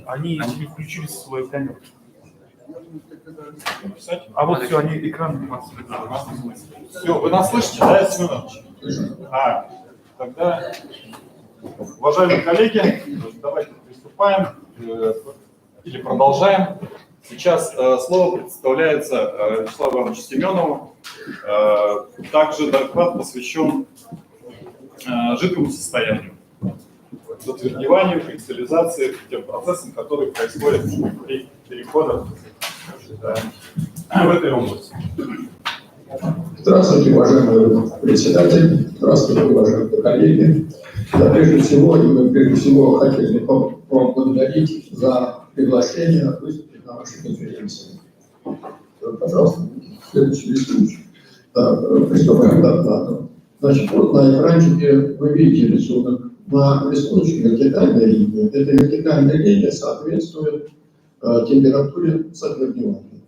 Они не включили свою камеру. А вот все, они экран. Все, вы нас слышите, да, Семенович? Тогда, уважаемые коллеги, давайте приступаем или продолжаем. Сейчас слово предоставляется Вячеславу Ивановичу Семенову. Также доклад посвящен жидкому состоянию, затвердеванию, кристаллизации, тем процессам, которые происходят при переходах в этой области. Здравствуйте, уважаемый председатель, здравствуйте, уважаемые коллеги. Я прежде всего хотел бы поблагодарить за приглашение выступить на вашей конференции. Пожалуйста, следующий листочек. Приступаем к докладу. Значит, вот на экранчике вы видите рисунок. На рисунке вертикальная линия. Эта вертикальная линия соответствует температуре затвердевания.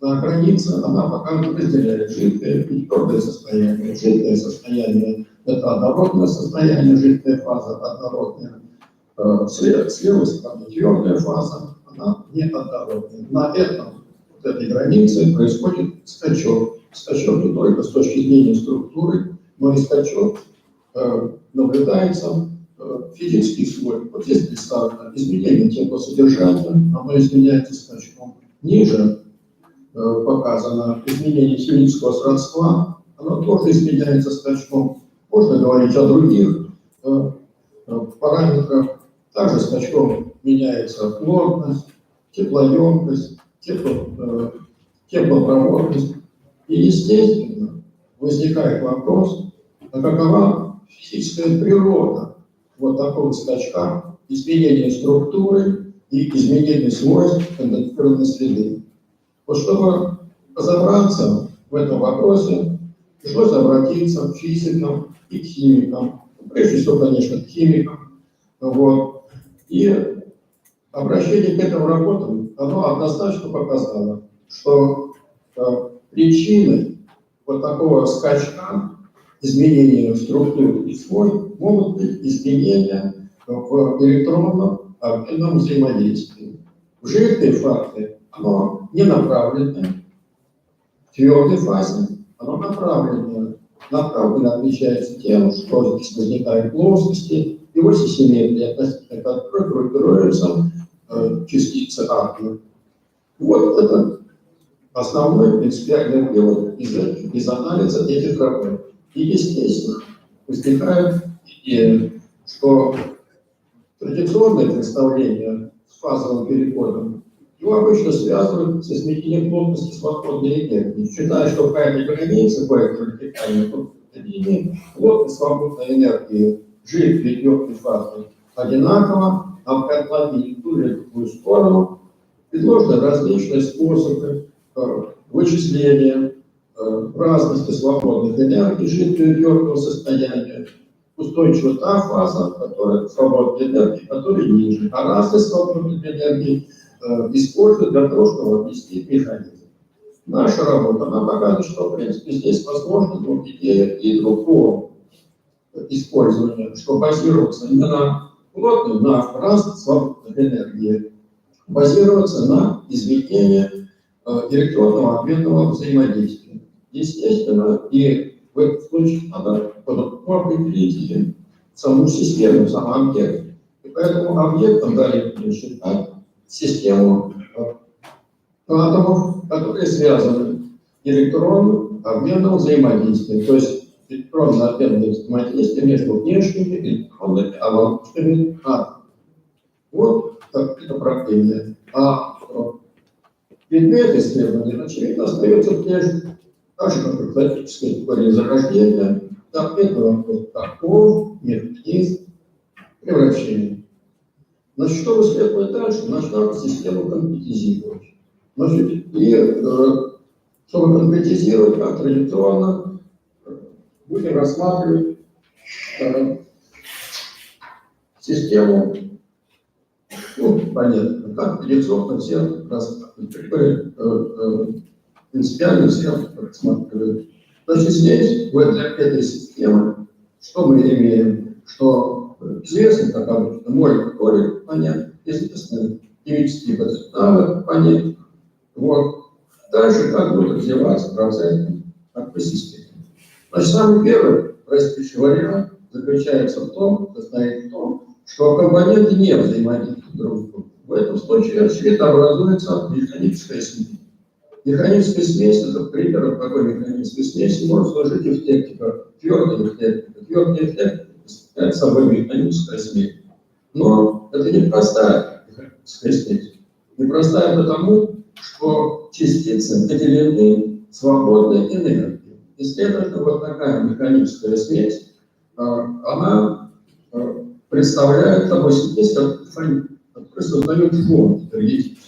На границе она пока разделяет жидкое и твердое состояние. Жидкое состояние – это однородное состояние, жидкая фаза однородная. С левой стороны твердая фаза, она неоднородная. На этой границе происходит скачок. Скачок не только с точки зрения структуры, но и скачок наблюдается физический свой. Вот здесь представлено изменение теплосодержания, оно изменяется скачком. Ниже показано изменение химического сродства, оно тоже изменяется скачком. Можно говорить о других параметрах. Также скачком меняется плотность, теплоемкость, теплопроводность. И, естественно, возникает вопрос, а какова физическая природа вот такого скачка, изменения структуры и изменения свойств конденсированной среды. Вот чтобы разобраться в этом вопросе, пришлось обратиться к физикам и к химикам. Прежде всего, конечно, к химикам. Вот. И обращение к этим работам, оно однозначно показало, что причиной вот такого скачка, изменения структуры и свойств могут быть изменения в электронном обменном взаимодействии. В жидкой фазе оно не направленное, в твердой фазе оно направленное. Направленно отличается тем, что здесь возникают плоскости и ось симметрии, относительно которой группируются частицы атома. Вот это основной принципиальный вывод из анализа этих работ. И, естественно, возникает идея, что традиционное представление с фазовым переходом его обычно связывают с изменением плотности свободной энергии, считая, что по этой границе, по этой вертикальной линии, плотность свободной энергии жидкой и твердой фазы одинаково, а в котловине в ту или другую сторону Предложены различные способы вычисления разности свободных энергий жидкого и твердого состояния. Устойчива та фаза, которая свободной энергии, которая ниже. А разность свободных энергий используют для того, чтобы объяснить механизм. Наша работа, она показывает, что, в принципе, здесь возможно двух идеях и другого использования, что базируется не на плотной, на разность свободных энергий, базируется на изменении электронного обменного взаимодействия. Естественно, и в этом случае надо определить саму систему, сам объект. И поэтому объектом далее считать систему атомов, которые связаны электронным обменным взаимодействием, то есть электронное обменное взаимодействие между внешними электронными оболочками атомов. Вот это проявление. А предмет исследования, очевидно, остается прежним. Так же, как и классическая теория зарождения, так это вопрос таков, механизм превращения. Значит, чтобы следовать дальше, надо систему конкретизировать. Значит, и чтобы конкретизировать, как традиционно, будем рассматривать систему, ну, понятно, как традиционно все принципиально все рассматривают. Значит, здесь, в этой системе, что мы имеем? Что известно, как обычно, молекулы понятно, известны химические потенциалы понятно. Вот. Дальше как будет развиваться процесс такой системы. Значит, самый первый простейший вариант заключается в том, состоит в том, что компоненты не взаимодействуют друг с другом. В этом случае, очевидно, образуется механическая смесь. Механическая смесь – это пример такой механической смеси может служить эффектика, твердая эффектика. Твердая эффектика представляет собой механическая смесь. Но это не простая механическая смесь. Непростая потому, что частицы наделены свободной энергией. И, следовательно, вот такая механическая смесь, она представляет собой смесь, которая создает фон энергетический.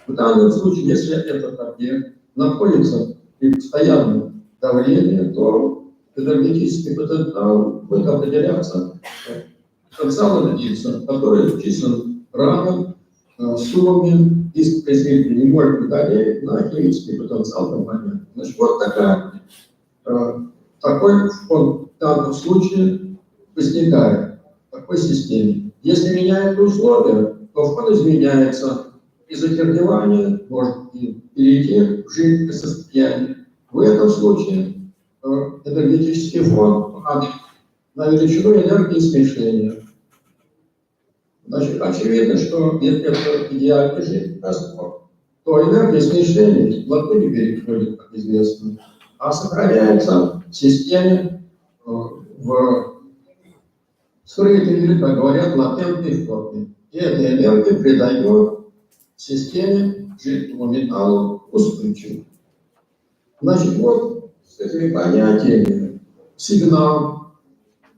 В данном случае, если этот объект находится при постоянном давлении, то энергетический потенциал будет определяться потенциалом единицы, который числен равен сумме измерений молекул далее на химический потенциал компонента. Значит, вот такой фон в данном случае возникает в такой системе. Если меняют условия, то фон изменяется. Из окерневания может перейти в жидкое состояние. В этом случае энергетический фон падает на величину энергии смешения. Значит, очевидно, что если это идеальный жидкий раствор, то энергия смешения вплотную не переходит, как известно, а сохраняется в системе в скрытой или, как говорят, латентной форме. И эта энергия придает системе жидкому металлу устойчивым. Значит, вот с этими понятиями сигнал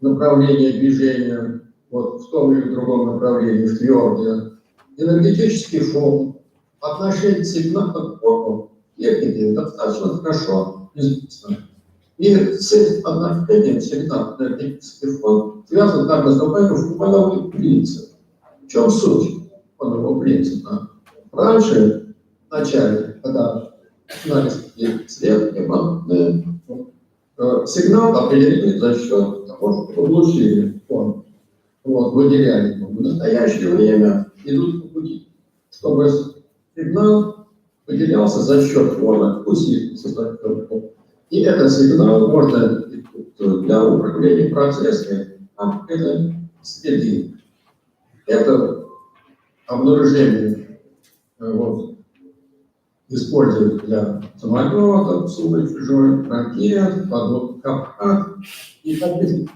направления движения вот в том или другом направлении, в твердое, энергетический фон, отношение сигнала к фону техники достаточно хорошо известно. И с этим отношением сигнал энергетический фон связан так называемый фоновый принцип. В чем суть фонового принципа? Раньше, в начале, когда начинались исследования, сигнал определили за счет того, что получили фон, вот, выделяли его. В настоящее время идут по пути, чтобы сигнал выделялся за счет фона, усилился за счет фона. И этот сигнал можно для управления процессами этой среды. Это обнаружение вот, используют для самолетов, супер-чужой, ракет, подводных аппаратов и таких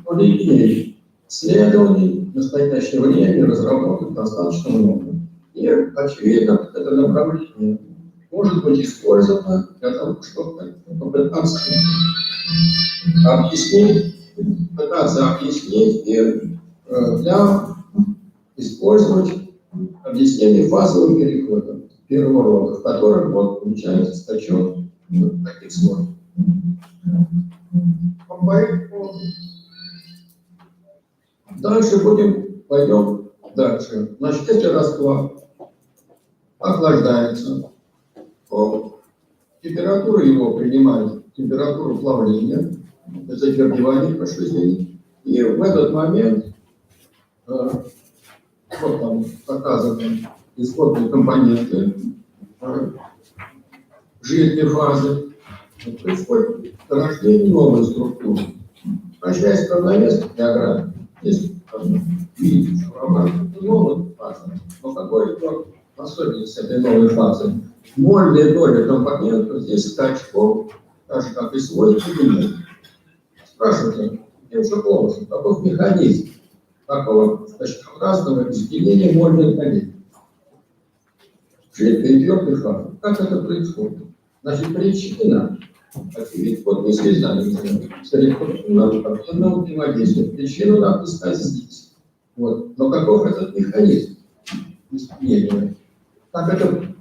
исследований в настоящее время разработано достаточно много. И, очевидно, это направление может быть использовано для того, чтобы попытаться объяснить и для использовать объяснение фазовых переходов. первого рода, в которых вот получается скачок таких слоев. Дальше пойдем дальше. Значит, если расклад охлаждается, то температура его принимает температуру плавления, затвердевания прошлизений, и в этот момент вот там показаны исходные компоненты жидкой фазы, происходит рождение новой структуры. Вращаясь в равновесной диаграмме, здесь видите, что новая фаза, но какой-то особенность этой новой фазы. Мольная доля компонентов здесь скачком, так же как и свойства элемента. Спрашивается, каким же образом, каков механизм такого скачкообразного изделения мольной доли? Жидкой и твердой фазы. Как это происходит? Значит, причина, вот мы связали с электронным взаимодействием. Причину надо искать здесь. Вот. Но каков этот механизм изменения? Как это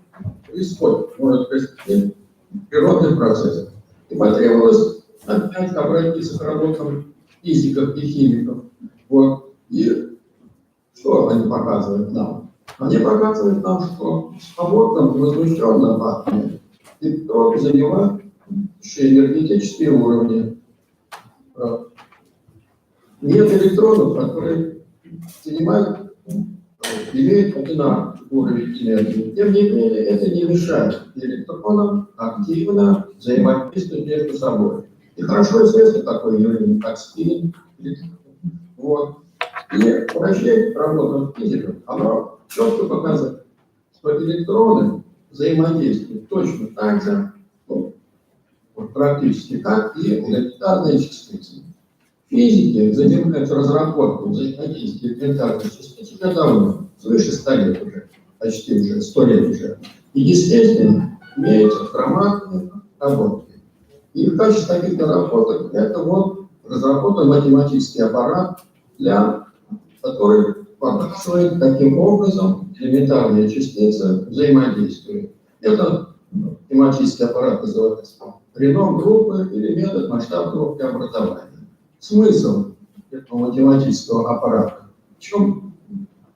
происходит? Может быть, природный процесс. И потребовалось опять обратиться к работам физиков и химиков. Вот. И что они показывают нам? Они показывают нам, что в свободном возмущенном атоме электрон занимает энергетические уровни. Нет электронов, которые имеют одинаковый уровень энергии. Тем не менее, это не мешает электронам активно взаимодействовать между собой. И хорошо известно такое явление, как спин. Вот. И вращение работы физиков, оно четко показывает, что электроны взаимодействуют точно так же, практически как и элементарные частицы. Физики занимаются разработкой взаимодействия элементарных частиц уже давно, свыше 100 лет уже, почти уже 100 лет уже. И, естественно, имеются громадные работы. И в качестве таких наработок это вот разработан математический аппарат, который показывает, каким образом элементарные частицы взаимодействуют. Это математический аппарат называется прином группы или метод масштабного преобразования. Смысл этого математического аппарата, в чем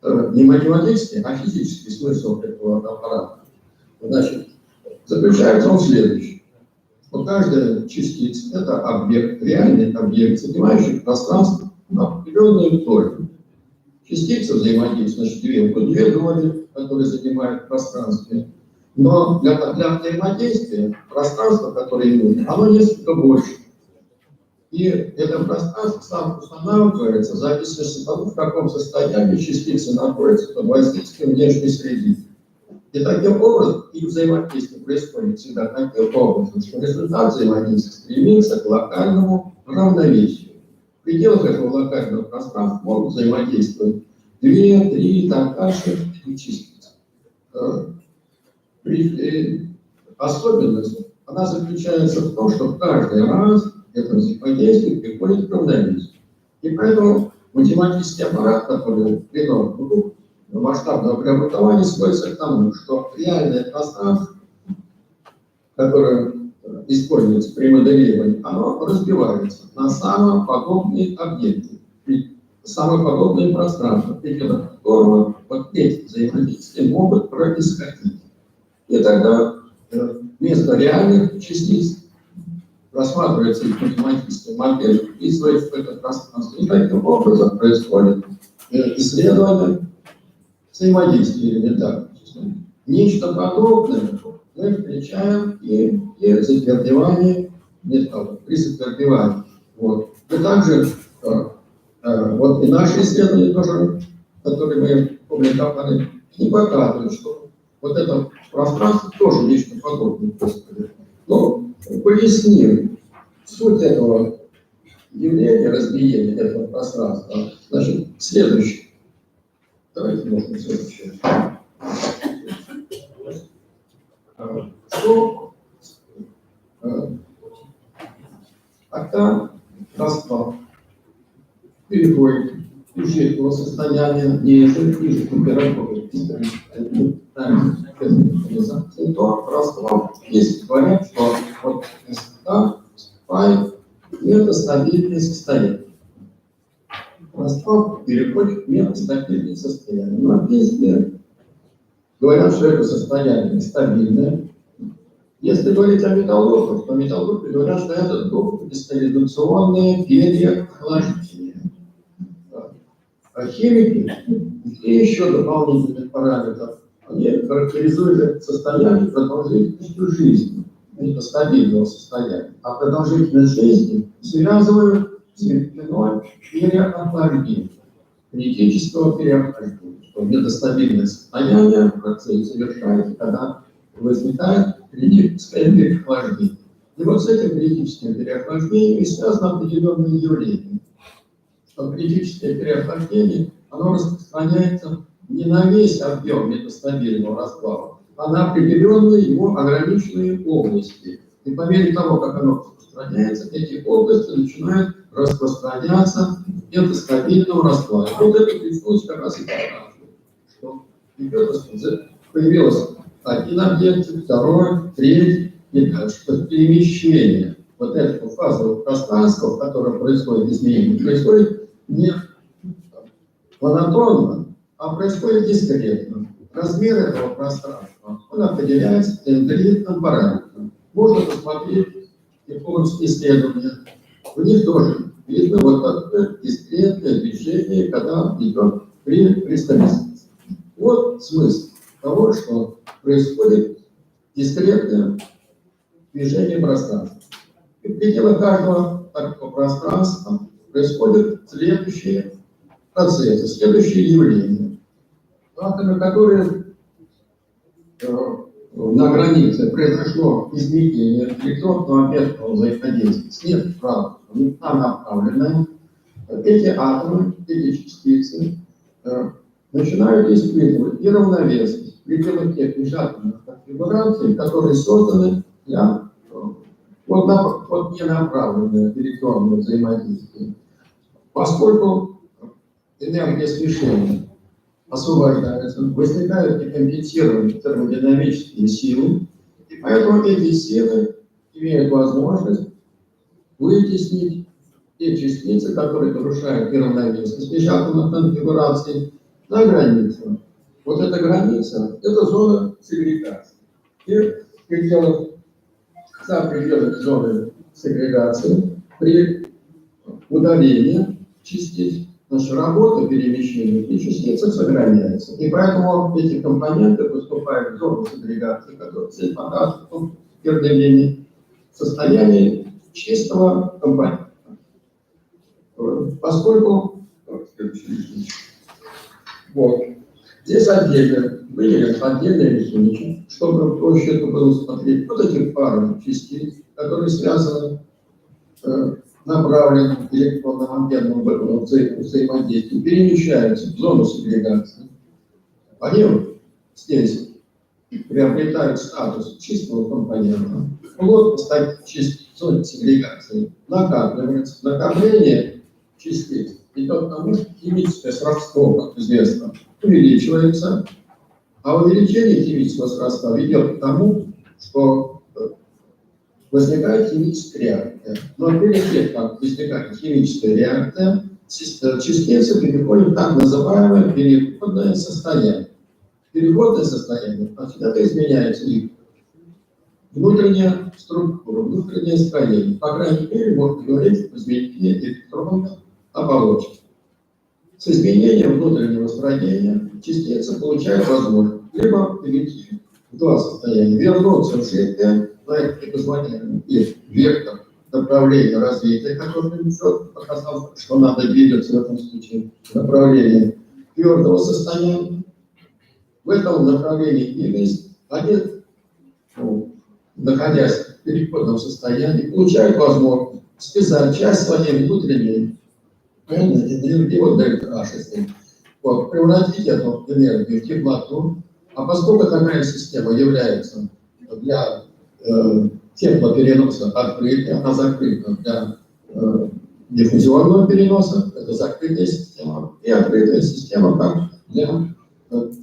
не математический, а физический смысл этого аппарата, значит, заключается он в следующем. Вот каждая частица – это объект, реальный объект, занимающий пространство на определенную долю. Частица взаимодействует, значит, две доли, которые занимают пространство. Но для взаимодействия пространство, которое нужно, оно несколько больше. И это пространство сам устанавливается в зависимости от того, в каком состоянии частица находится под воздействием внешней среды. И таким образом их взаимодействие происходит всегда таким образом, что результат взаимодействия стремится к локальному равновесию. В пределах этого локального пространства могут взаимодействовать 2, 3, так дальше частицы. Особенность, она заключается в том, что каждый раз это взаимодействие приходит к равновесию. И поэтому математический аппарат, который придал масштабного преобразования, сводится к тому, что реальное пространство, которое используется при моделировании, оно разбивается на самоподобные объекты, самоподобные пространства, в пределах которого вот эти взаимодействия могут происходить. И тогда вместо реальных частиц рассматривается их математическая модель, вписывается в это пространство. И таким образом происходит исследование взаимодействия элементарных частиц. Нечто подобное мы встречаем и при затвердевании металла, при затвердевании. Вот. И также вот и наши исследования тоже, которые мы публиковали, не показывают, что вот это пространство тоже нечто подобное происходит. Но поясним суть этого явления, разбиения этого пространства. Значит, следующее. Давайте, можно, следующее. Что когда распад переходит из жидкого состояния ниже температуры, меняется, и то раствор. Есть говорят, что вот СК, пай, это стабильное состояние. Раствор переходит в метастабильное состояние. Но везде говорят, что это состояние стабильное. Если говорить о металлургах, то металлурги говорят, что это двухкристаллизационное переохлаждение. А химики и еще дополнительных параметров, они характеризуют это состояние продолжительностью жизни. Это стабильного состояния. А продолжительность жизни связывают с величиной переохлаждения, критического переохлаждения. Что метастабильное состояние в процессе совершается, когда возникает критическое переохлаждение. И вот с этим критическим переохлаждением связано определенное явление. Что критическое переохлаждение, оно распространяется не на весь объем метастабильного расплава, а на определенные его ограниченные области. И по мере того, как оно распространяется, эти области начинают распространяться в метастабильном расплаве. Вот это случай как раз и показывает, что появилось один объект, второй, третий, и дальше. Перемещение вот этого фазового пространства, в котором происходит изменение, происходит не монотонно, а происходит дискретно. Размер этого пространства, он определяется дендритным параметром. Можно посмотреть японские исследования. В них тоже видно вот такое дискретное движение, когда идет при кристаллизации. Вот смысл того, что происходит дискретное движение пространства. И в пределах каждого такого пространства происходят следующие процессы, следующие явления. Атомы, которые на границе произошло изменение электродного объектного взаимодействия, снег вправо, направленное, эти атомы, эти частицы начинают испытывать неравновесность в пределах тех межатомных конфигураций, которые созданы для вот ненаправленного электронного взаимодействия. Поскольку энергия смешения освобождается, возникают некомпенсированные термодинамические силы, и поэтому эти силы имеют возможность вытеснить те частицы, которые нарушают неравновесность межатомных конфигураций, на границу. Вот эта граница – это зона сегрегации. И за пределами зоны сегрегации при удалении частиц наша работа перемещения и частицы сохраняется. И поэтому эти компоненты поступают в зону сегрегации, которая цель показывает в переделении в состоянии чистого компонента. Поскольку вот здесь отдельно выделен отдельный рисунок, чтобы проще это было смотреть. Вот эти пары частиц, которые связаны направленным электронным обменным взаимодействием, перемещаются в зону сегрегации. Они здесь приобретают статус чистого компонента. Плотность частиц в зоне сегрегации накапливается. Накопление частиц идет к тому, что химическое сродство, как известно, увеличивается, а увеличение химического сродства ведет к тому, что возникает химическая реакция. Но перед тем, как возникает химическая реакция, частицы переходят в так называемое переходное состояние. Переходное состояние, значит, это изменяется их внутренняя структура, внутреннее строение. По крайней мере, можно говорить об изменении электронных оболочек. С изменением внутреннего строения частицы получают возможность либо перейти в два состояния, вернуться в жидкое, на это не позволяет и вектор направления развития, который несет, показал, что надо двигаться в этом случае в направлении твердого состояния. В этом направлении двигаясь, они, находясь в переходном состоянии, получают возможность связать часть своей внутренней энергии, вот дельта H, вот, превратить эту энергию в теплоту. А поскольку такая система является для теплопереноса открытой, она закрыта для диффузионного переноса, это закрытая система, и открытая система как для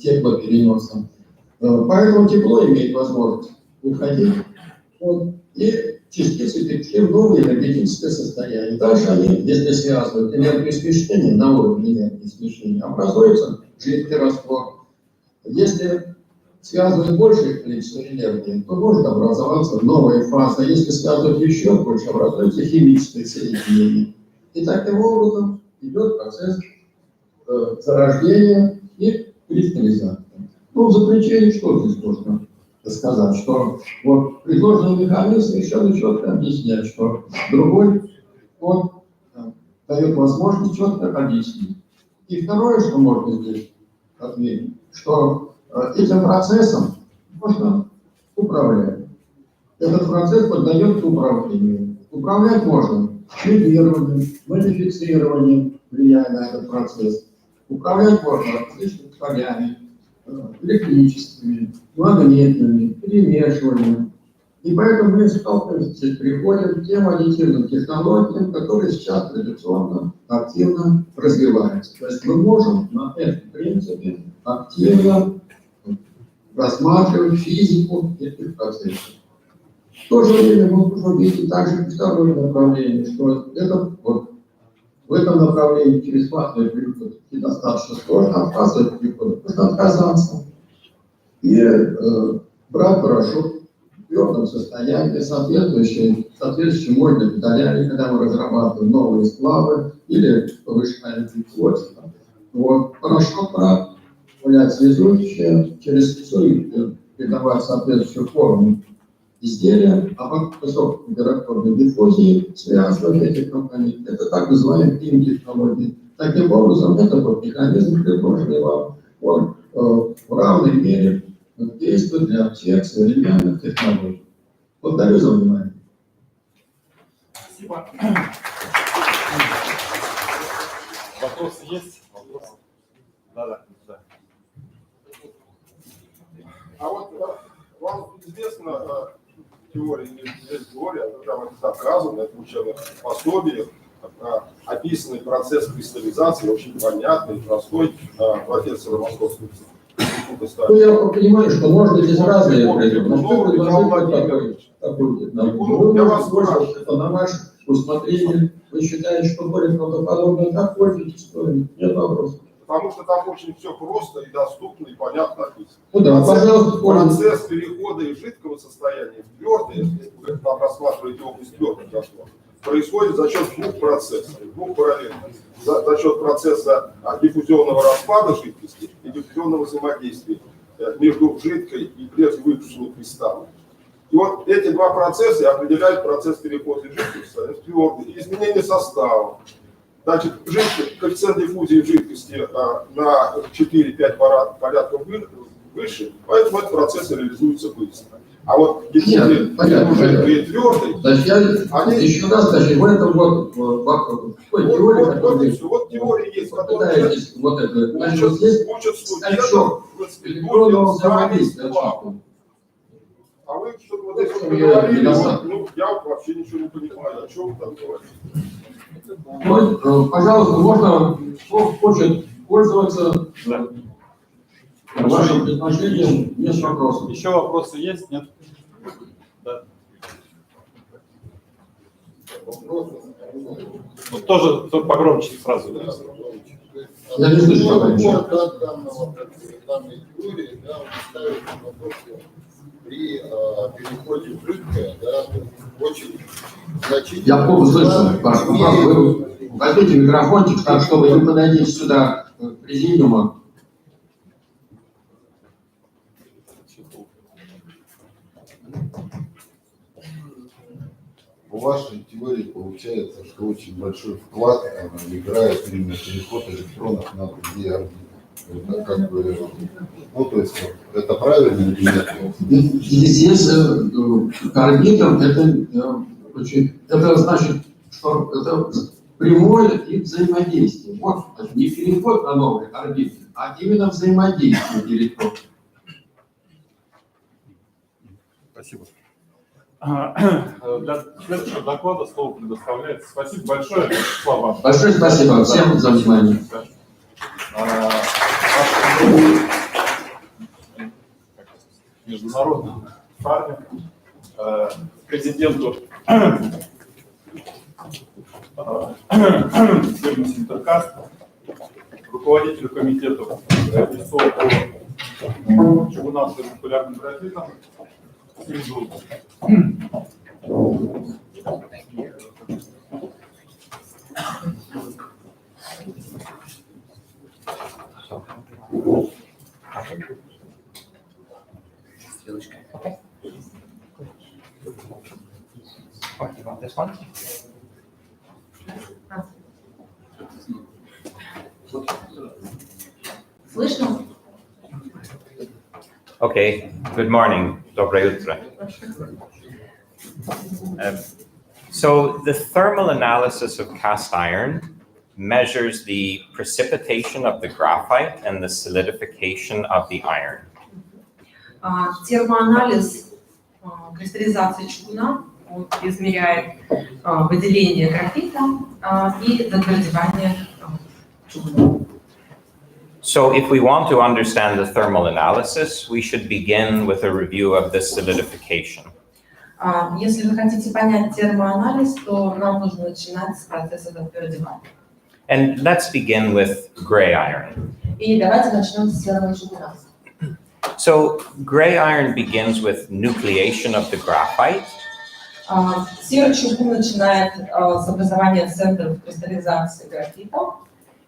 теплопереноса. Поэтому тепло имеет возможность уходить, вот, и частицы перешли в новое энергетическое состояние. Дальше они, если связывают энергию смещения на уровне энергии смещения, образуется жидкий раствор. Если связывать большее количество энергии, то может образоваться новая фаза. Если связывать еще больше, образуется химическое соединение. И таким образом идет процесс зарождения и кристаллизации. Ну, в заключение, что здесь можно сказать, что вот предложенный механизм совершенно четко объясняет, что другой он дает возможность четко объяснить. И второе, что можно здесь отметить, что этим процессом можно управлять. Этот процесс поддается управлению. Управлять можно моделированием, модифицированием, влияя на этот процесс. Управлять можно различными полями, электрическими, магнитными, перемешиванием. И поэтому мы сталкиваемся, приходим к тем аддитивным технологиям, которые сейчас традиционно активно развиваются. То есть мы можем на этом принципе активно рассматривать физику этих процессов. В то же время мы можем видеть также второе направление, что это вот в этом направлении через фазовый переход достаточно сложно, от фазового перехода можно отказаться и брать порошок в твердом состоянии, соответствующей мощной деталями, когда мы разрабатываем новые сплавы или повышаем плотность. Вот. Порошок брать, гулять связующее, через слезу передавать соответствующую форму изделия, а по высокотемпературной диффузии связывать эти компоненты. Это так называемые технологии. Таким образом, это вот механизм, предложенный вам, он в равной мере действует для всех современных технологий. Благодарю за внимание. Спасибо. Вопросы есть? Вопросы? Да. А вот вам известна теория, там это доказано, это учебных пособиях, описанный процесс кристаллизации, очень понятный, простой, профессора Московского института. Ну, я понимаю, что можно здесь разные определить, но что вы такой технологии? Я вас спрашиваю. Это на ваше усмотрение. Вы считаете, что более правдоподобно, так пользуетесь историей? Нет вопросов. Потому что там очень все просто и доступно, и понятно написано. Ну да, пожалуйста, процесс перехода из жидкого состояния в твердое, если вы там рассматриваете область твердых раствор, происходит за счет двух процессов, двух параллельных. За счет процесса диффузионного распада жидкости и диффузионного взаимодействия между жидкой и прежде выпущенным кристаллом. И вот эти два процесса определяют процесс перехода из жидкого состояния в твердое и изменение состава. Значит, коэффициент диффузии жидкости на 4-5 порядков выше, поэтому этот процесс реализуется быстро. А вот диффузия жидкой и твердой, они... Еще раз скажи, в этом вот теория есть, которая учат студентов в институте взаимодействия. А вы что-то вот это говорили, ну я вообще ничего не понимаю, о чем вы там говорите. Ну, пожалуйста, можно, кто хочет пользоваться вашим предложением, без вопросов. Еще вопросы есть? Нет? Да. Ну, тоже погромче сразу. Я не слышу, пока ничего. Данной теории, да, ставит вопрос при переходе в жидкое, да, очень значительно. Я плохо слышу, ваш вопрос. Вы возьмите микрофончик так, чтобы вы подойдите сюда к президиуму. В вашей теории получается, что очень большой вклад играет именно переход электронов на другие орбиты. Это как бы, ну, то есть, это правильно или нет? Здесь к орбитам это значит, что это прямое их взаимодействие. Вот не переход на новые орбиты, а именно взаимодействие электронов. Спасибо. Для следующего доклада слово предоставляется. Спасибо большое. Слава. Большое спасибо всем за внимание. международном фарме, президенту фирмы Синтеркаст, руководителю комитета ИСО по чугунным молекулярным графитам. Okay. Oh, you want this one? Слышно? Okay, good morning. Доброе утро. So the thermal analysis of cast iron measures the precipitation of the graphite and the solidification of the iron. Термоанализ кристаллизации чугуна, он измеряет выделение графита и затвердевание чугуна. So if we want to understand the thermal analysis, we should begin with a review of the solidification. Если вы хотите понять термоанализ, то нам нужно начинать с процесса затвердевания. And let's begin with gray iron. И давайте начнем с серого чугуна. So gray iron begins with nucleation of the graphite. Серый чугун начинает с образования центров кристаллизации графита.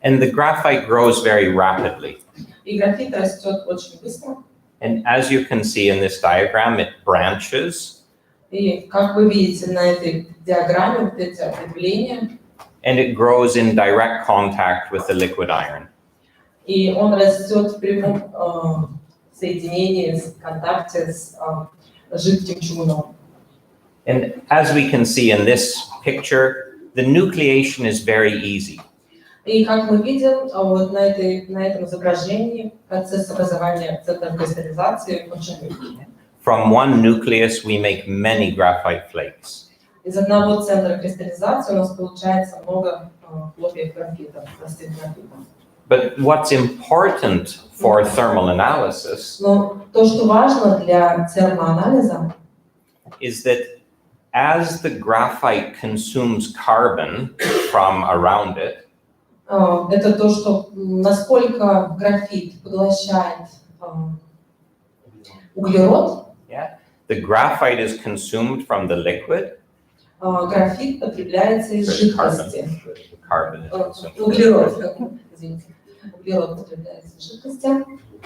And the graphite grows very rapidly. И графит растет очень быстро. And as you can see in this diagram, it branches. И как вы видите на этой диаграмме, вот эти ответвления. And it grows in direct contact with the liquid iron. И он растет в прямом соединении, в контакте с жидким чугуном. And as we can see in this picture, the nucleation is very easy. И как мы видим, вот на этом изображении процесс образования центров кристаллизации очень легкий. From one nucleus, we make many graphite flakes. Из одного центра кристаллизации у нас получается много хлопьев графита, простых графитов. But what's important for thermal analysis Но то, что важно для термоанализа, is that as the graphite consumes carbon from around it, это то, что насколько графит поглощает углерод. the graphite is consumed from the liquid. Графит потребляется из жидкости. Carbon is consumed. Углерод, извините. Углерод потребляется из жидкости.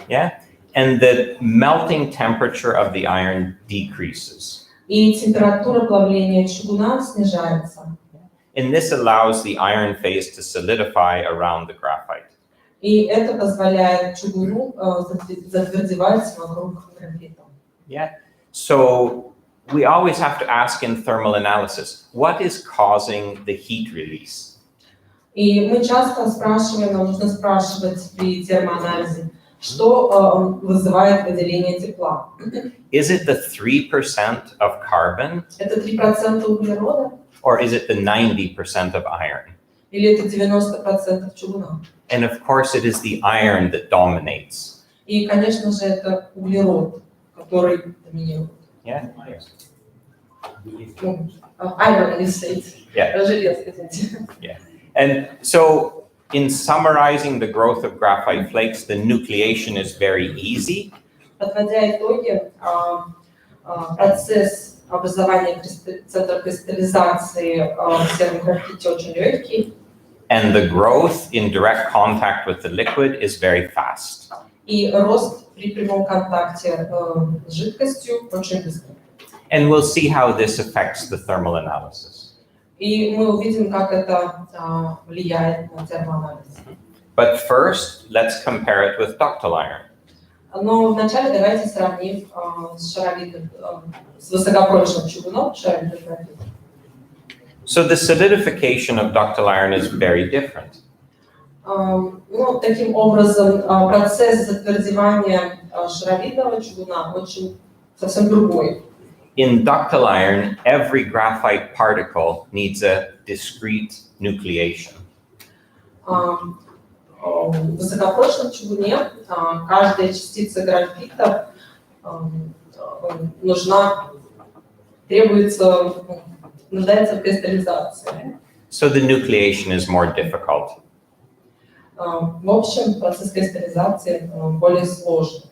Yeah, and the melting temperature of the iron decreases. И температура плавления чугуна снижается. And this allows the iron phase to solidify around the graphite. И это позволяет чугуну затвердевать вокруг графита. Yeah, so we always have to ask in thermal analysis, what is causing the heat release? И мы часто спрашиваем, нам нужно спрашивать при термоанализе, что вызывает выделение тепла. Is it the 3% of carbon? Это 3% углерода? Or is it the 90% of iron? Или это 90% чугуна? And of course, it is the iron that dominates. И, конечно же, это углерод, который доминирует. Yeah. Iron, you said. Yeah. Железо, извините. And so, in summarizing the growth of graphite flakes, the nucleation is very easy. Подводя итоги, процесс образования центра кристаллизации в сером графите очень легкий. And the growth in direct contact with the liquid is very fast. И рост при прямом контакте с жидкостью очень быстрый. And we'll see how this affects the thermal analysis. И мы увидим, как это влияет на термоанализ. But first, let's compare it with ductile iron. Но вначале давайте сравним с шаровидным, с высокопрочным чугуном шаровидным графитом. So the solidification of ductile iron is very different. Ну, таким образом, процесс затвердевания шаровидного чугуна очень совсем другой. In ductile iron, every graphite particle needs a discrete nucleation. В высокопрочном чугуне каждая частица графита нуждается в кристаллизации. So the nucleation is more difficult. В общем, процесс кристаллизации более сложный.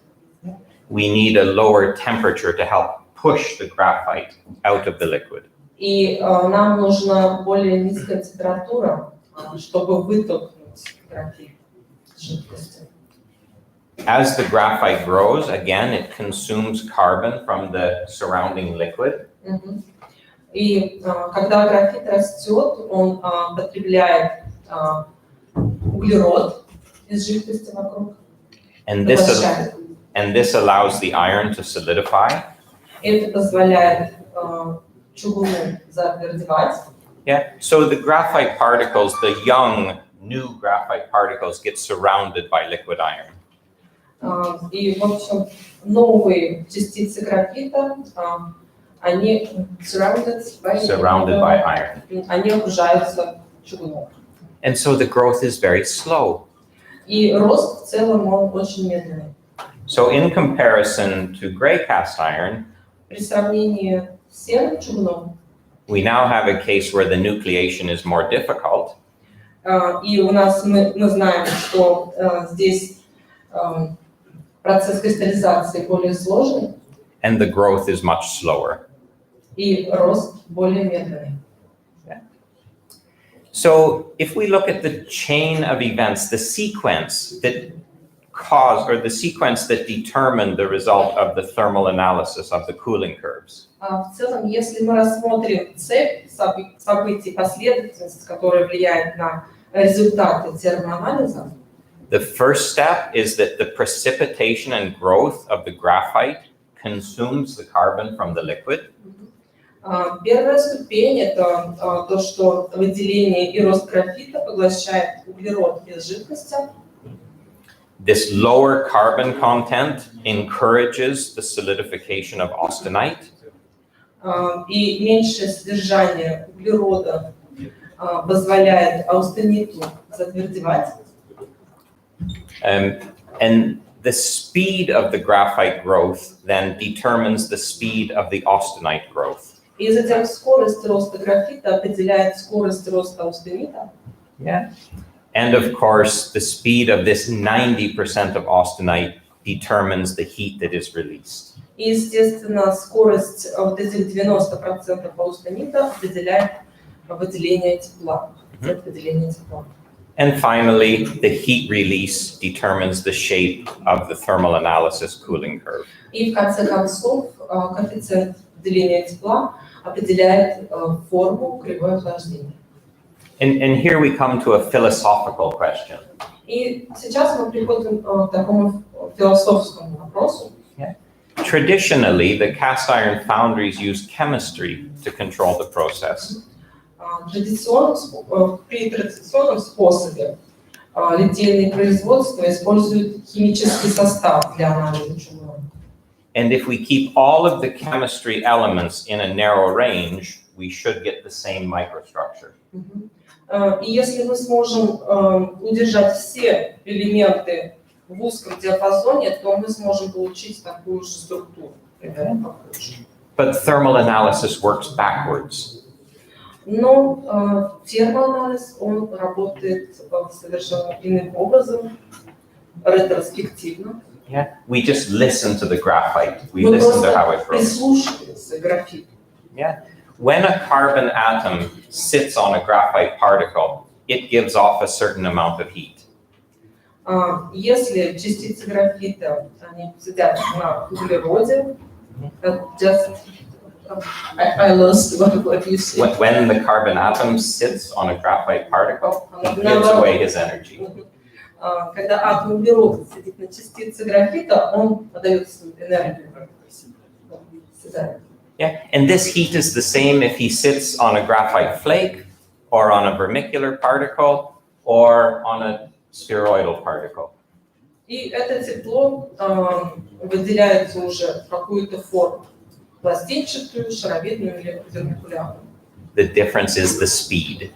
We need a lower temperature to help push the graphite out of the liquid. И нам нужна более низкая температура, чтобы вытолкнуть графит из жидкости. As the graphite grows, again, it consumes carbon from the surrounding liquid. И когда графит растет, он потребляет углерод из жидкости вокруг. And this allows the iron to solidify. Это позволяет чугуну затвердевать. Yeah. So the graphite particles, the young, new graphite particles, get surrounded by liquid iron. И, в общем, новые частицы графита, они surrounded by iron. Они окружаются чугуном. And so the growth is very slow. И рост в целом он очень медленный. So in comparison to gray cast iron, При сравнении с серым чугуном, we now have a case where the nucleation is more difficult. и у нас мы знаем, что здесь процесс кристаллизации более сложный, And the growth is much slower. и рост более медленный. So if we look at the chain of events, the sequence that caused, or the sequence that determined the result of the thermal analysis of the cooling curves. В целом, если мы рассмотрим цепь событий, последовательность, которая влияет на результаты термоанализа, the first step is that the precipitation and growth of the graphite consumes the carbon from the liquid. Первая ступень – это то, что выделение и рост графита поглощает углерод из жидкости. This lower carbon content encourages the solidification of austenite. И меньшее содержание углерода позволяет аустениту затвердевать. And the speed of the graphite growth then determines the speed of the austenite growth. И затем скорость роста графита определяет скорость роста аустенита. Yeah. And of course, the speed of this 90% of austenite determines the heat that is released. И, естественно, скорость вот этих 90% аустенита определяет выделение тепла. Выделение тепла. And finally, the heat release determines the shape of the thermal analysis cooling curve. И в конце концов, коэффициент выделения тепла определяет форму кривой охлаждения. And here we come to a philosophical question. И сейчас мы приходим к такому философскому вопросу. Traditionally, the cast iron foundries use chemistry to control the process. При традиционном способе литейные производства используют химический состав для анализа чугуна. And if we keep all of the chemistry elements in a narrow range, we should get the same microstructure. И если мы сможем удержать все элементы в узком диапазоне, то мы сможем получить такую же структуру. But thermal analysis works backwards. Но термоанализ, он работает совершенно иным образом, ретроспективно. Yeah, we just listen to the graphite. We Мы listen to how просто it grows. прислушиваемся к графиту. Yeah. When a carbon atom sits on a graphite particle, it gives off a certain amount of heat. Если частицы графита, они сидят на углероде, I lost what you said. When the carbon atom sits on a graphite particle, it gives away his energy. Когда атом углерода сидит на частице графита, он отдает свою энергию. Yeah, and this heat is the same if he sits on a graphite flake, or on a vermicular particle, or on a spheroidal particle. И это тепло выделяется уже в какую-то форму, пластинчатую, шаровидную или вермикулярную. The difference is the speed.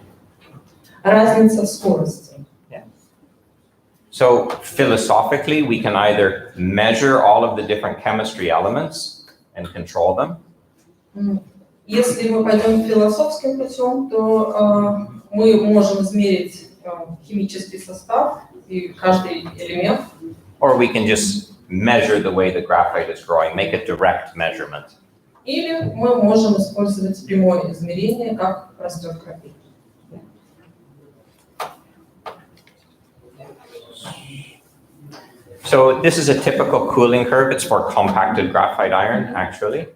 Разница в скорости. So philosophically, we can either measure all of the different chemistry elements, and control them. Если мы пойдем философским путем, то мы можем измерить химический состав и каждый элемент. Or we can just measure the way the graphite is growing, make a direct measurement. Или мы можем использовать прямое измерение, как растет графит. So this is a typical cooling curve. It's for compacted graphite iron, actually.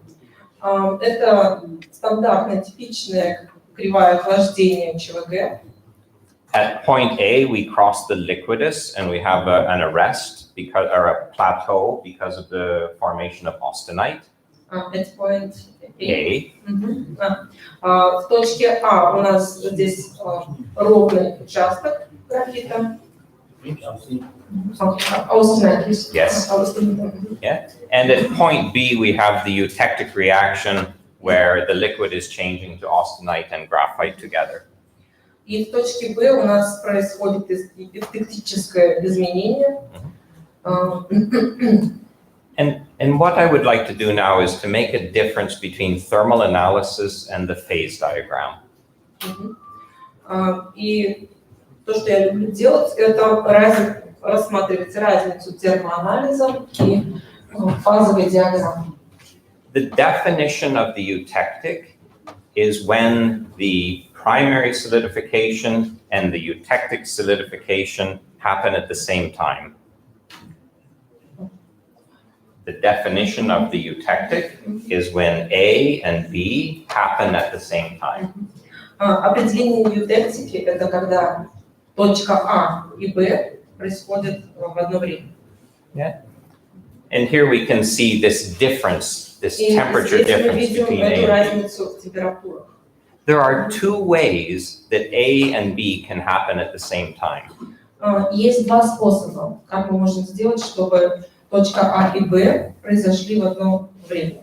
Это стандартная, типичная кривая охлаждения ЧВГ. At point A, we cross the liquidus and we have an arrest because, or a plateau because of the formation of austenite. At point A. A. В точке А у нас здесь ровный участок графита. Austenite. Yes. Yeah. And at point B, we have the eutectic reaction where the liquid is changing to austenite and graphite together. И в точке Б у нас происходит эвтектическое изменение. And what I would like to do now is to make a difference between thermal analysis and the phase diagram. И то, что я люблю делать, это рассматривать разницу термоанализа и фазовой диаграммы. The definition of the eutectic is when the primary solidification and the eutectic solidification happen at the same time. The definition of the eutectic is when A and B happen at the same time. Определение эвтектики – это когда точка А и Б происходят в одно время. Yeah. And here we can see this difference, this И temperature здесь мы difference видим between эту A and B. разницу в температурах. There are two ways that A and B can happen at the same time. Есть два способа, как мы можем сделать, чтобы точка А и Б произошли в одно время.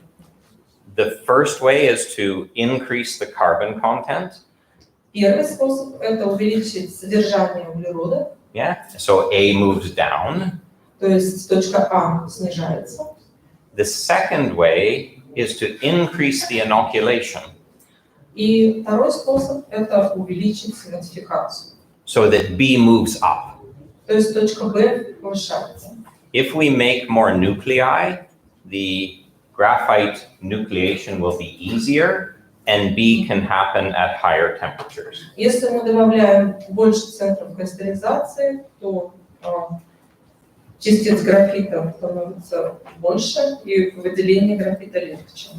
The first way is to increase the carbon content. Первый способ – это увеличить содержание углерода, Yeah. So A moves down. то есть точка А снижается. The second way is to increase the inoculation И второй способ – это увеличить модификацию. so that B moves up. То есть точка Б повышается. If we make more nuclei, the graphite nucleation will be easier and B can happen at higher temperatures. Если мы добавляем больше центров кристаллизации, то частиц графита становится больше и выделение графита легче.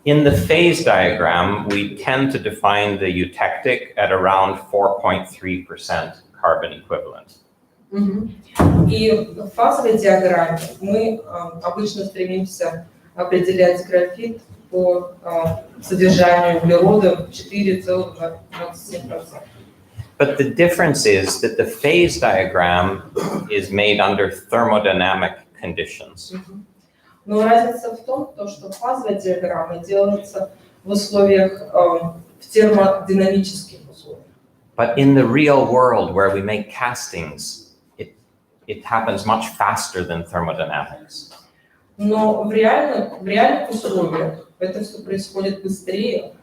In the phase diagram, we tend to define the eutectic at around 4.3% carbon equivalent. И в фазовой диаграмме мы обычно стремимся определять графит по содержанию углерода 4,27%. But the difference is that the phase diagram is made under thermodynamic conditions. Но разница в том, что фазовая диаграмма делается в условиях, в термодинамических условиях. But in the real world where we make castings, it happens much faster than thermodynamics. Но в реальных условиях это все происходит быстрее.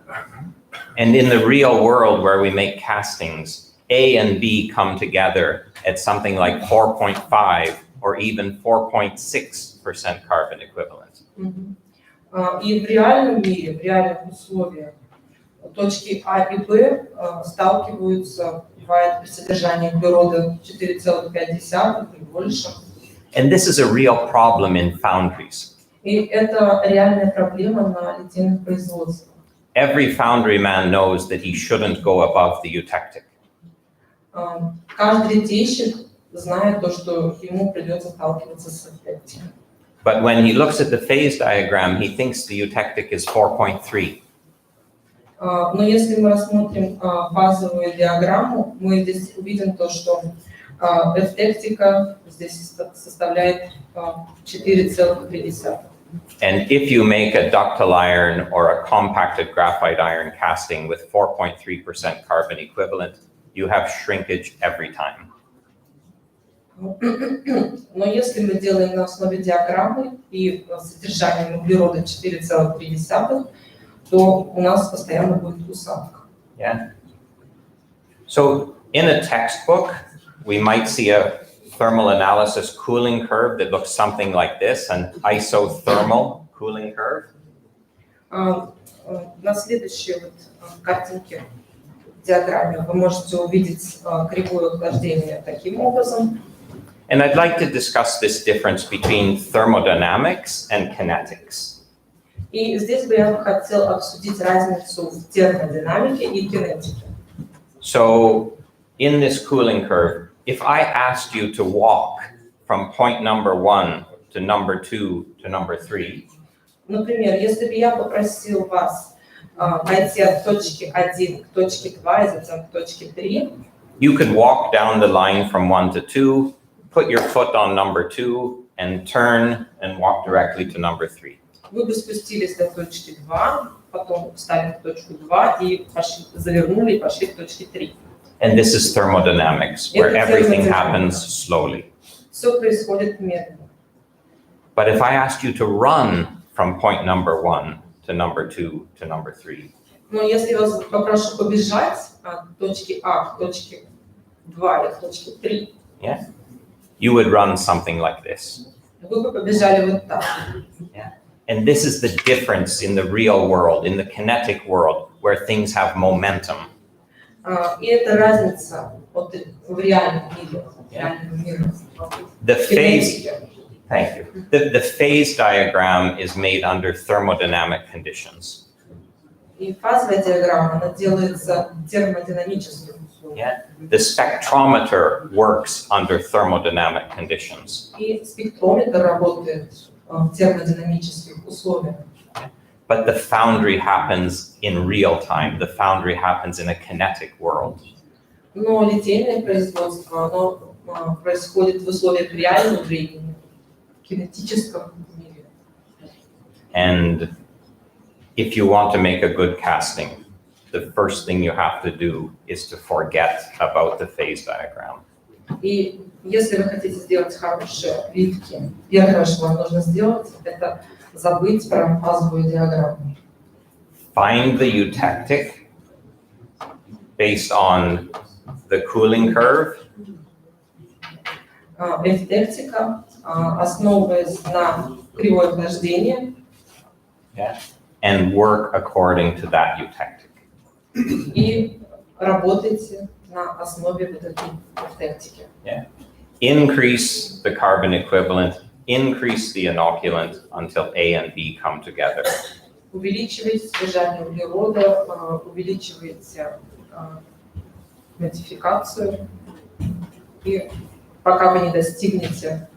And in the real world where we make castings, A and B come together at something like 4.5 or even 4.6% carbon equivalent. И в реальном мире, в реальных условиях точки А и Б сталкиваются, бывает при содержании углерода 4,5 и больше. And this is a real problem in foundries. И это реальная проблема на литейных производствах. Every foundry man knows that he shouldn't go above the eutectic. Каждый литейщик знает то, что ему придется сталкиваться с эвтектикой. But when he looks at the phase diagram, he thinks the eutectic is 4.3. Но если мы рассмотрим фазовую диаграмму, мы здесь увидим то, что эвтектика здесь составляет 4,3. And if you make a ductile iron or a compacted graphite iron casting with 4.3% carbon equivalent, you have shrinkage every time. Но если мы делаем на основе диаграммы и содержанием углерода 4,3, то у нас постоянно будет усадка. Yeah. So in a textbook, we might see a thermal analysis cooling curve that looks something like this, an isothermal cooling curve. На следующей картинке в диаграмме вы можете увидеть кривое охлаждение таким образом. And I'd like to discuss this difference between thermodynamics and kinetics. И здесь бы я хотел обсудить разницу в термодинамике и кинетике. So in this cooling curve, if I asked you to walk from point number 1 to number 2 to number 3, Например, если бы я попросил вас пойти от точки 1 к точке 2 и затем к точке 3, you could walk down the line from 1 to 2, put your foot on number 2, and turn and walk directly to number 3. вы бы спустились до точки 2, потом встали в точку 2 и завернули и пошли к точке 3. And this is thermodynamics, where everything happens slowly. Все происходит медленно. But if I asked you to run from point number 1 to number 2 to number 3, Но если я вас попрошу побежать от точки А к точке 2 и к точке 3, you would run something like this. вы бы побежали вот так. And this is the difference in the real world, in the kinetic world, where things have momentum. И это разница в реальном мире. The phase, thank you. The phase diagram is made under thermodynamic conditions. И фазовая диаграмма, она делается в термодинамических условиях. The spectrometer works under thermodynamic conditions. И спектрометр работает в термодинамических условиях. But the foundry happens in real time. The foundry happens in a kinetic world. Но литейное производство, оно происходит в условиях реального времени, в кинетическом мире. And if you want to make a good casting, the first thing you have to do is to forget about the phase diagram. И если вы хотите сделать хорошие плитки, первое, что вам нужно сделать, это забыть про фазовую диаграмму. Find the eutectic based on the cooling curve. Эвтектика, основываясь на кривой охлаждения, And work according to that eutectic. и работайте на основе вот этой эвтектики. Increase the carbon equivalent, increase the inoculant until A and B come together. Увеличивайте содержание углерода, увеличивайте модификацию, и пока вы не достигнете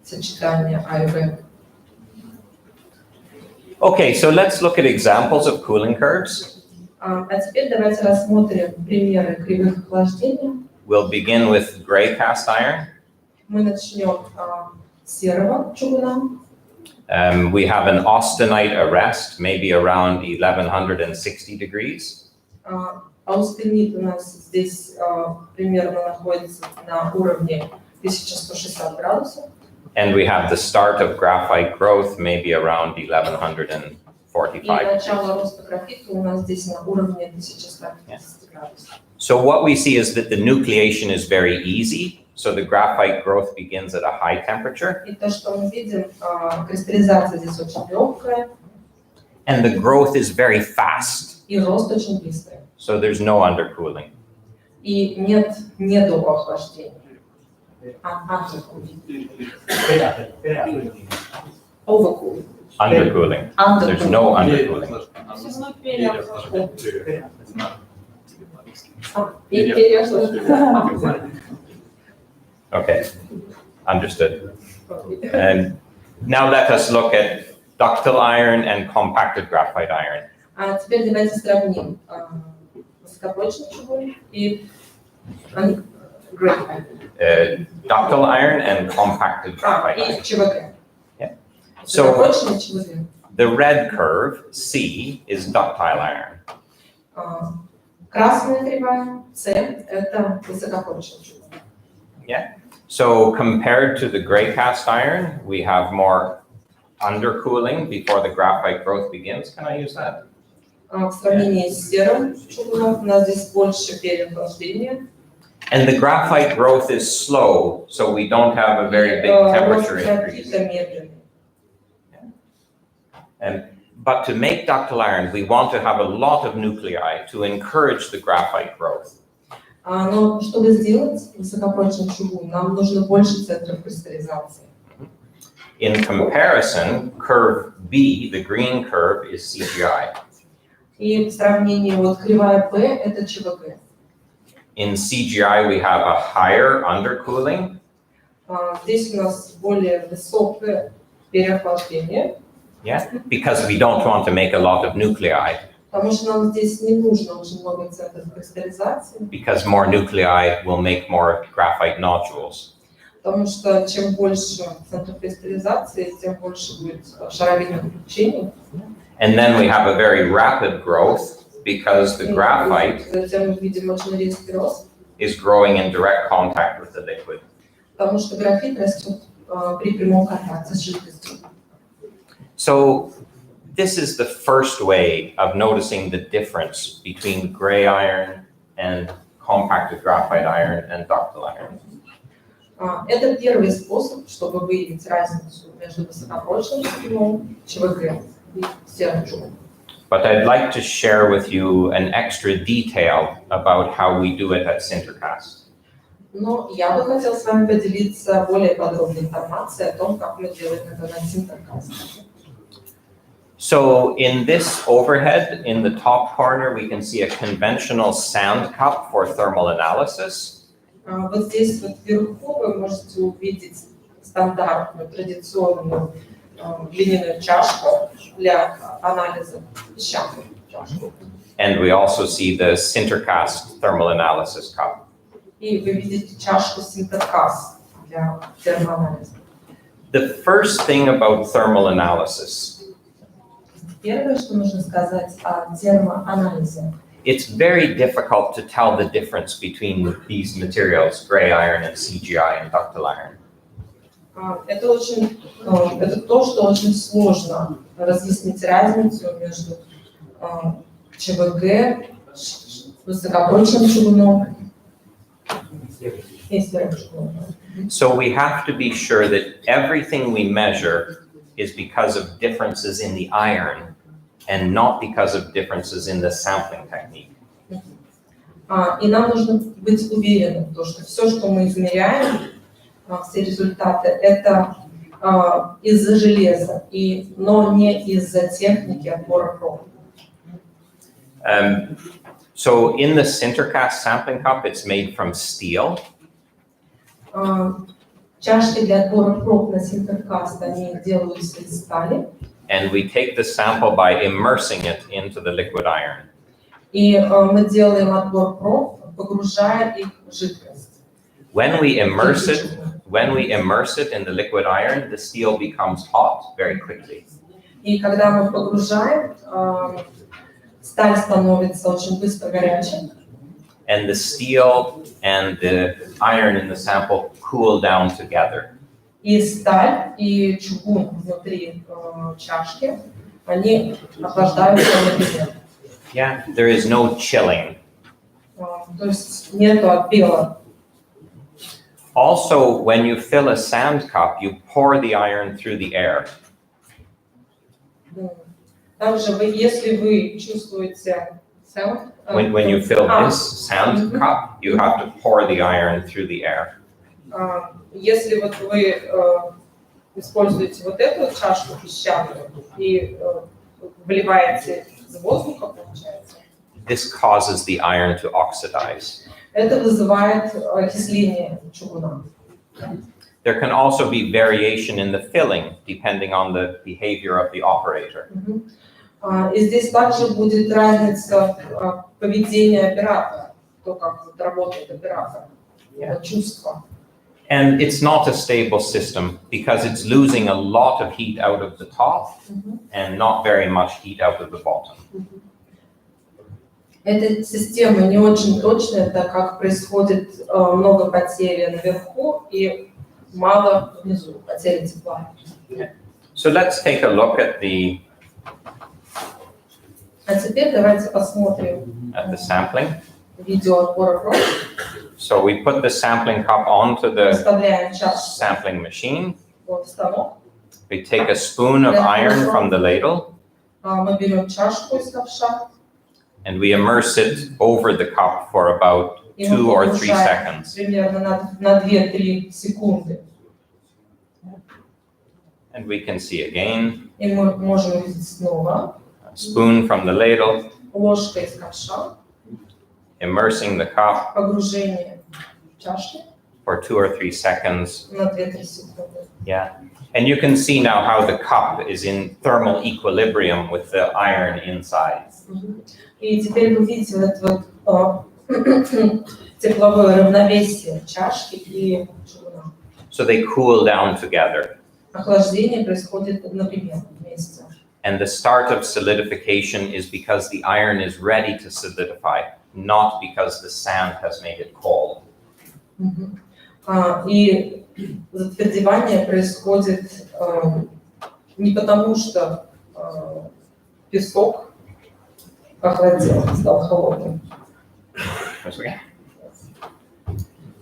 сочетания А и Б. Okay, so let's look at examples of cooling curves. А теперь давайте рассмотрим примеры кривых охлаждения. We'll begin with gray cast iron. Мы начнем с серого чугуна. We have an austenite arrest, maybe around 1160 degrees. Аустенит у нас здесь примерно находится на уровне 1160 градусов. And we have the start of graphite growth, maybe around И 1145. начало роста графита у нас здесь на уровне 1150 градусов. So what we see is that the nucleation is very easy. So the graphite growth begins at a high temperature. И то, что мы видим, кристаллизация здесь очень легкая, And the growth is very fast. и рост очень быстрый. So there's no undercooling. И нет недоохлаждения. Overcooling. Undercooling. There's no undercooling. Okay, understood. And now let us look at ductile iron and compacted graphite iron. А теперь давайте сравним высокопрочный чугун и Ductile iron and compacted graphite iron. и ЧВГ. So Высокопрочный ЧВГ. the red curve, C, is ductile iron. Красная кривая, С, это высокопрочный чугун. So compared to the gray cast iron, we have more undercooling before the graphite growth begins. Can I use that? В сравнении с серым чугуном у нас здесь больше переохлаждения. And the graphite growth is slow, so we don't have a very big temperature increase. But to make ductile iron, we want to have a lot of nuclei to encourage the graphite growth. Но чтобы сделать высокопрочный чугун, нам нужно больше центров кристаллизации. In comparison, curve B, the green curve, is CGI. И в сравнении вот кривая P – это ЧВГ. In CGI, we have a higher undercooling. Здесь у нас более высокое переохлаждение. Yeah, because we don't want to make a lot of nuclei. Потому что нам здесь не нужно очень много центров кристаллизации. Because more nuclei will make more graphite nodules. Потому что чем больше центров кристаллизации, тем больше будет шаровидных включений. And then we have a very rapid growth because the graphite Затем мы видим очень резкий рост, is growing in direct contact with the liquid. потому что графит растет при прямом контакте с жидкостью. So this is the first way of noticing the difference between gray iron and compacted graphite iron and ductile iron. Это первый способ, чтобы выявить разницу между высокопрочным чугуном, ЧВГ и серым чугуном. But I'd like to share with you an extra detail about how we do it at Sintercast. Но я бы хотела с вами поделиться более подробной информацией о том, как мы делаем это на Sintercast. So in this overhead, in the top corner, we can see a conventional sand cup for thermal analysis. Вот здесь вот вверху вы можете увидеть стандартную, традиционную глиняную чашку для анализа песчаную чашку. And we also see the Sintercast thermal analysis cup. И вы видите чашку Sintercast для термоанализа. The first thing about thermal analysis, Первое, что нужно сказать о термоанализе. it's very difficult to tell the difference between these materials, gray iron and CGI and ductile iron. Это то, что очень сложно разъяснить разницу между ЧВГ, высокопрочным чугуном и серым чугуном. So we have to be sure that everything we measure is because of differences in the iron and not because of differences in the sampling technique. И нам нужно быть уверенным, что все, что мы измеряем, все результаты, это из-за железа, но не из-за техники отбора проб. So in the Sintercast sampling cup, it's made from steel. Чашки для отбора проб на Sintercast, они делаются из стали. And we take the sample by immersing it into the liquid iron. И мы делаем отбор проб, погружая их в жидкость. When we immerse it in the liquid iron, the steel becomes hot very quickly. И когда мы погружаем, сталь становится очень быстро горячей. And the steel and the iron in the sample cool down together. И сталь, и чугун внутри чашки, они охлаждаются одновременно. Yeah, there is no chilling. То есть нету отбела. Also, when you fill a sand cup, you pour the iron through the air. Также если вы чувствуете When you fill this sand cup, you have to pour the iron through the air. Если вот вы используете вот эту чашку песчаную и вливаете из воздуха, получается, This causes the iron to oxidize. это вызывает окисление чугуна. There can also be variation in the filling depending on the behavior of the operator. И здесь также будет разница поведения оператора, то, как работает оператор, чувство. And it's not a stable system because it's losing a lot of heat out of the top and not very much heat out of the bottom. Эта система не очень точная, так как происходит много потери наверху и мало внизу, потери тепла. So let's take a look at the А теперь давайте посмотрим sampling. видео отбора проб. So we put the sampling cup onto the Вставляем чашу sampling machine. в станок. We take a spoon of iron from the ladle Мы берем чашку из ковша and we immerse it over the cup for about и мы 2 or 3 погружаем seconds. примерно на 2-3 секунды. And we can see again, И мы можем увидеть снова a spoon from the ladle, ложка из ковша, immersing the cup погружение в чашку for 2 or 3 seconds. на 2-3 секунды. Yeah. And you can see now how the cup is in thermal equilibrium with the iron inside. И теперь вы видите это вот, тепловое равновесие чашки и чугуна. So they cool down together. Охлаждение происходит одновременно вместе. And the start of solidification is because the iron is ready to solidify, not because the sand has made it cold. И затвердевание происходит не потому, что песок охладел, стал холодным.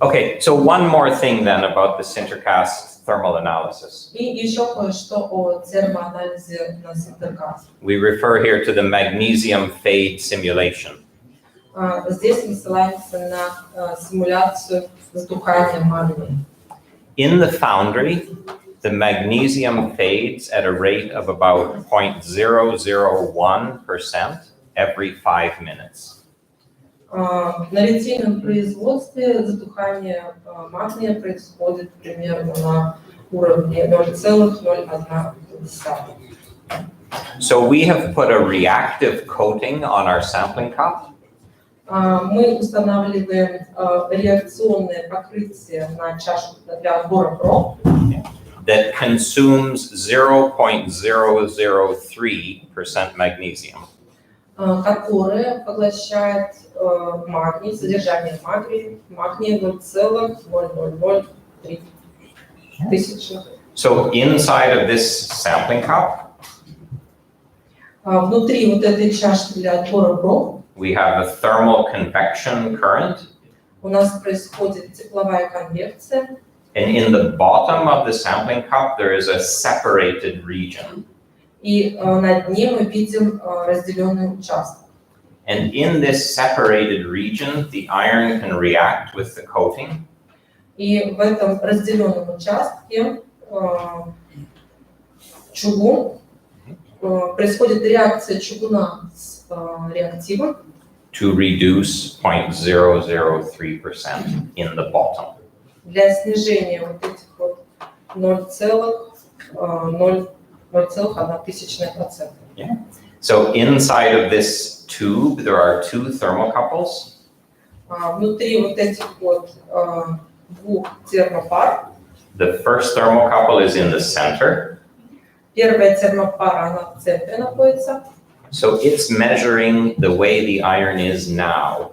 Okay, so one more thing then about the sintercast thermal analysis. И еще кое-что о термоанализе на синтеркаст. We refer here to the magnesium fade simulation. Здесь мы ссылаемся на симуляцию затухания магния. In the foundry, the magnesium fades at a rate of about 0.001% every 5 minutes. На литейном производстве затухание магния происходит примерно на уровне 0,01. So we have put a reactive coating on our sampling cup. Мы устанавливаем реакционное покрытие на чашу для отбора проб, That consumes 0.003% magnesium. которое поглощает магний, содержание магния 0,0003 тысячи. So inside of this sampling cup, Внутри вот этой чашки для отбора проб we have a thermal convection current. у нас происходит тепловая конвекция, And in the bottom of the sampling cup, there is a separated region. и на дне мы видим разделенный участок. And in this separated region, the iron can react with the coating. И в этом разделенном участке чугун, происходит реакция чугуна с реактивом To reduce 0.003% in the bottom. для снижения вот этих вот 0,01%. So inside of this tube, there are 2 thermocouples. Внутри вот этих вот двух термопар, The first thermocouple is in the center. первая термопара, она в центре находится, So it's measuring the way the iron is now.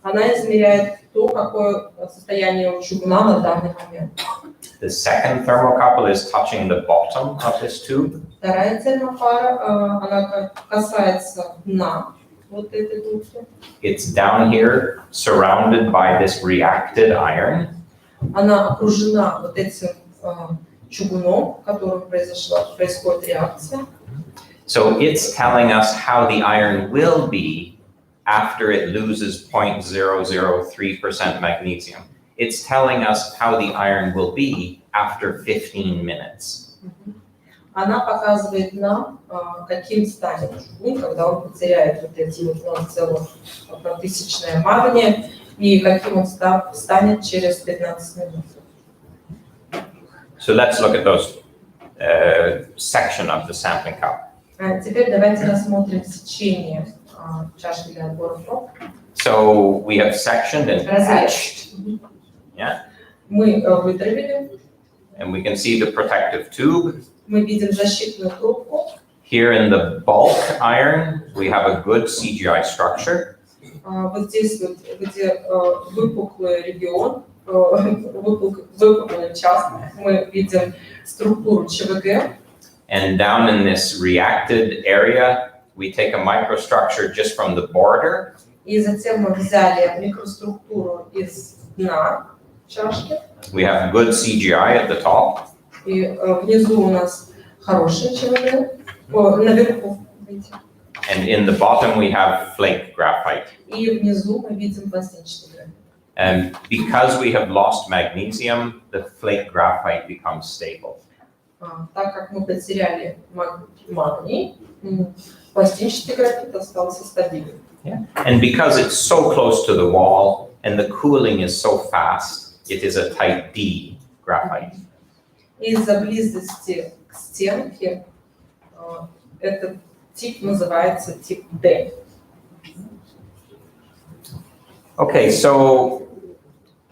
она измеряет то, какое состояние у чугуна на данный момент. The second thermocouple is touching the bottom of this tube. Вторая термопара, она касается дна вот этой трубки. It's down here, surrounded by this reacted iron. Она окружена вот этим чугуном, в котором происходит реакция. So it's telling us how the iron will be after it loses 0.003% magnesium. It's telling us how the iron will be after 15 minutes. Она показывает нам, каким станет чугун, когда он потеряет вот эти вот 0,01% магния, и каким он станет через 15 минут. So let's look at those section of the sampling cup. Теперь давайте рассмотрим сечение чашки для отбора проб. So we have sectioned and etched, yeah, Мы вытравили, and we can see the protective tube. мы видим защитную трубку. Here in the bulk iron, we have a good CGI structure. вот здесь вот, где выпуклый регион, выпуклый участок, мы видим структуру ЧВГ. And down in this reacted area, we take a microstructure just from the border. И затем мы взяли микроструктуру из дна чашки. We have good CGI at the top. И внизу у нас хороший ЧВГ, наверху, видите. And in the bottom, we have flake graphite. И внизу мы видим пластинчатый графит. And because we have lost magnesium, the flake graphite becomes stable. Так как мы потеряли магний, пластинчатый графит остался стабильным. Yeah. And because it's so close to the wall and the cooling is so fast, it is a type D graphite. Из-за близости к стенке этот тип называется тип D. Okay, so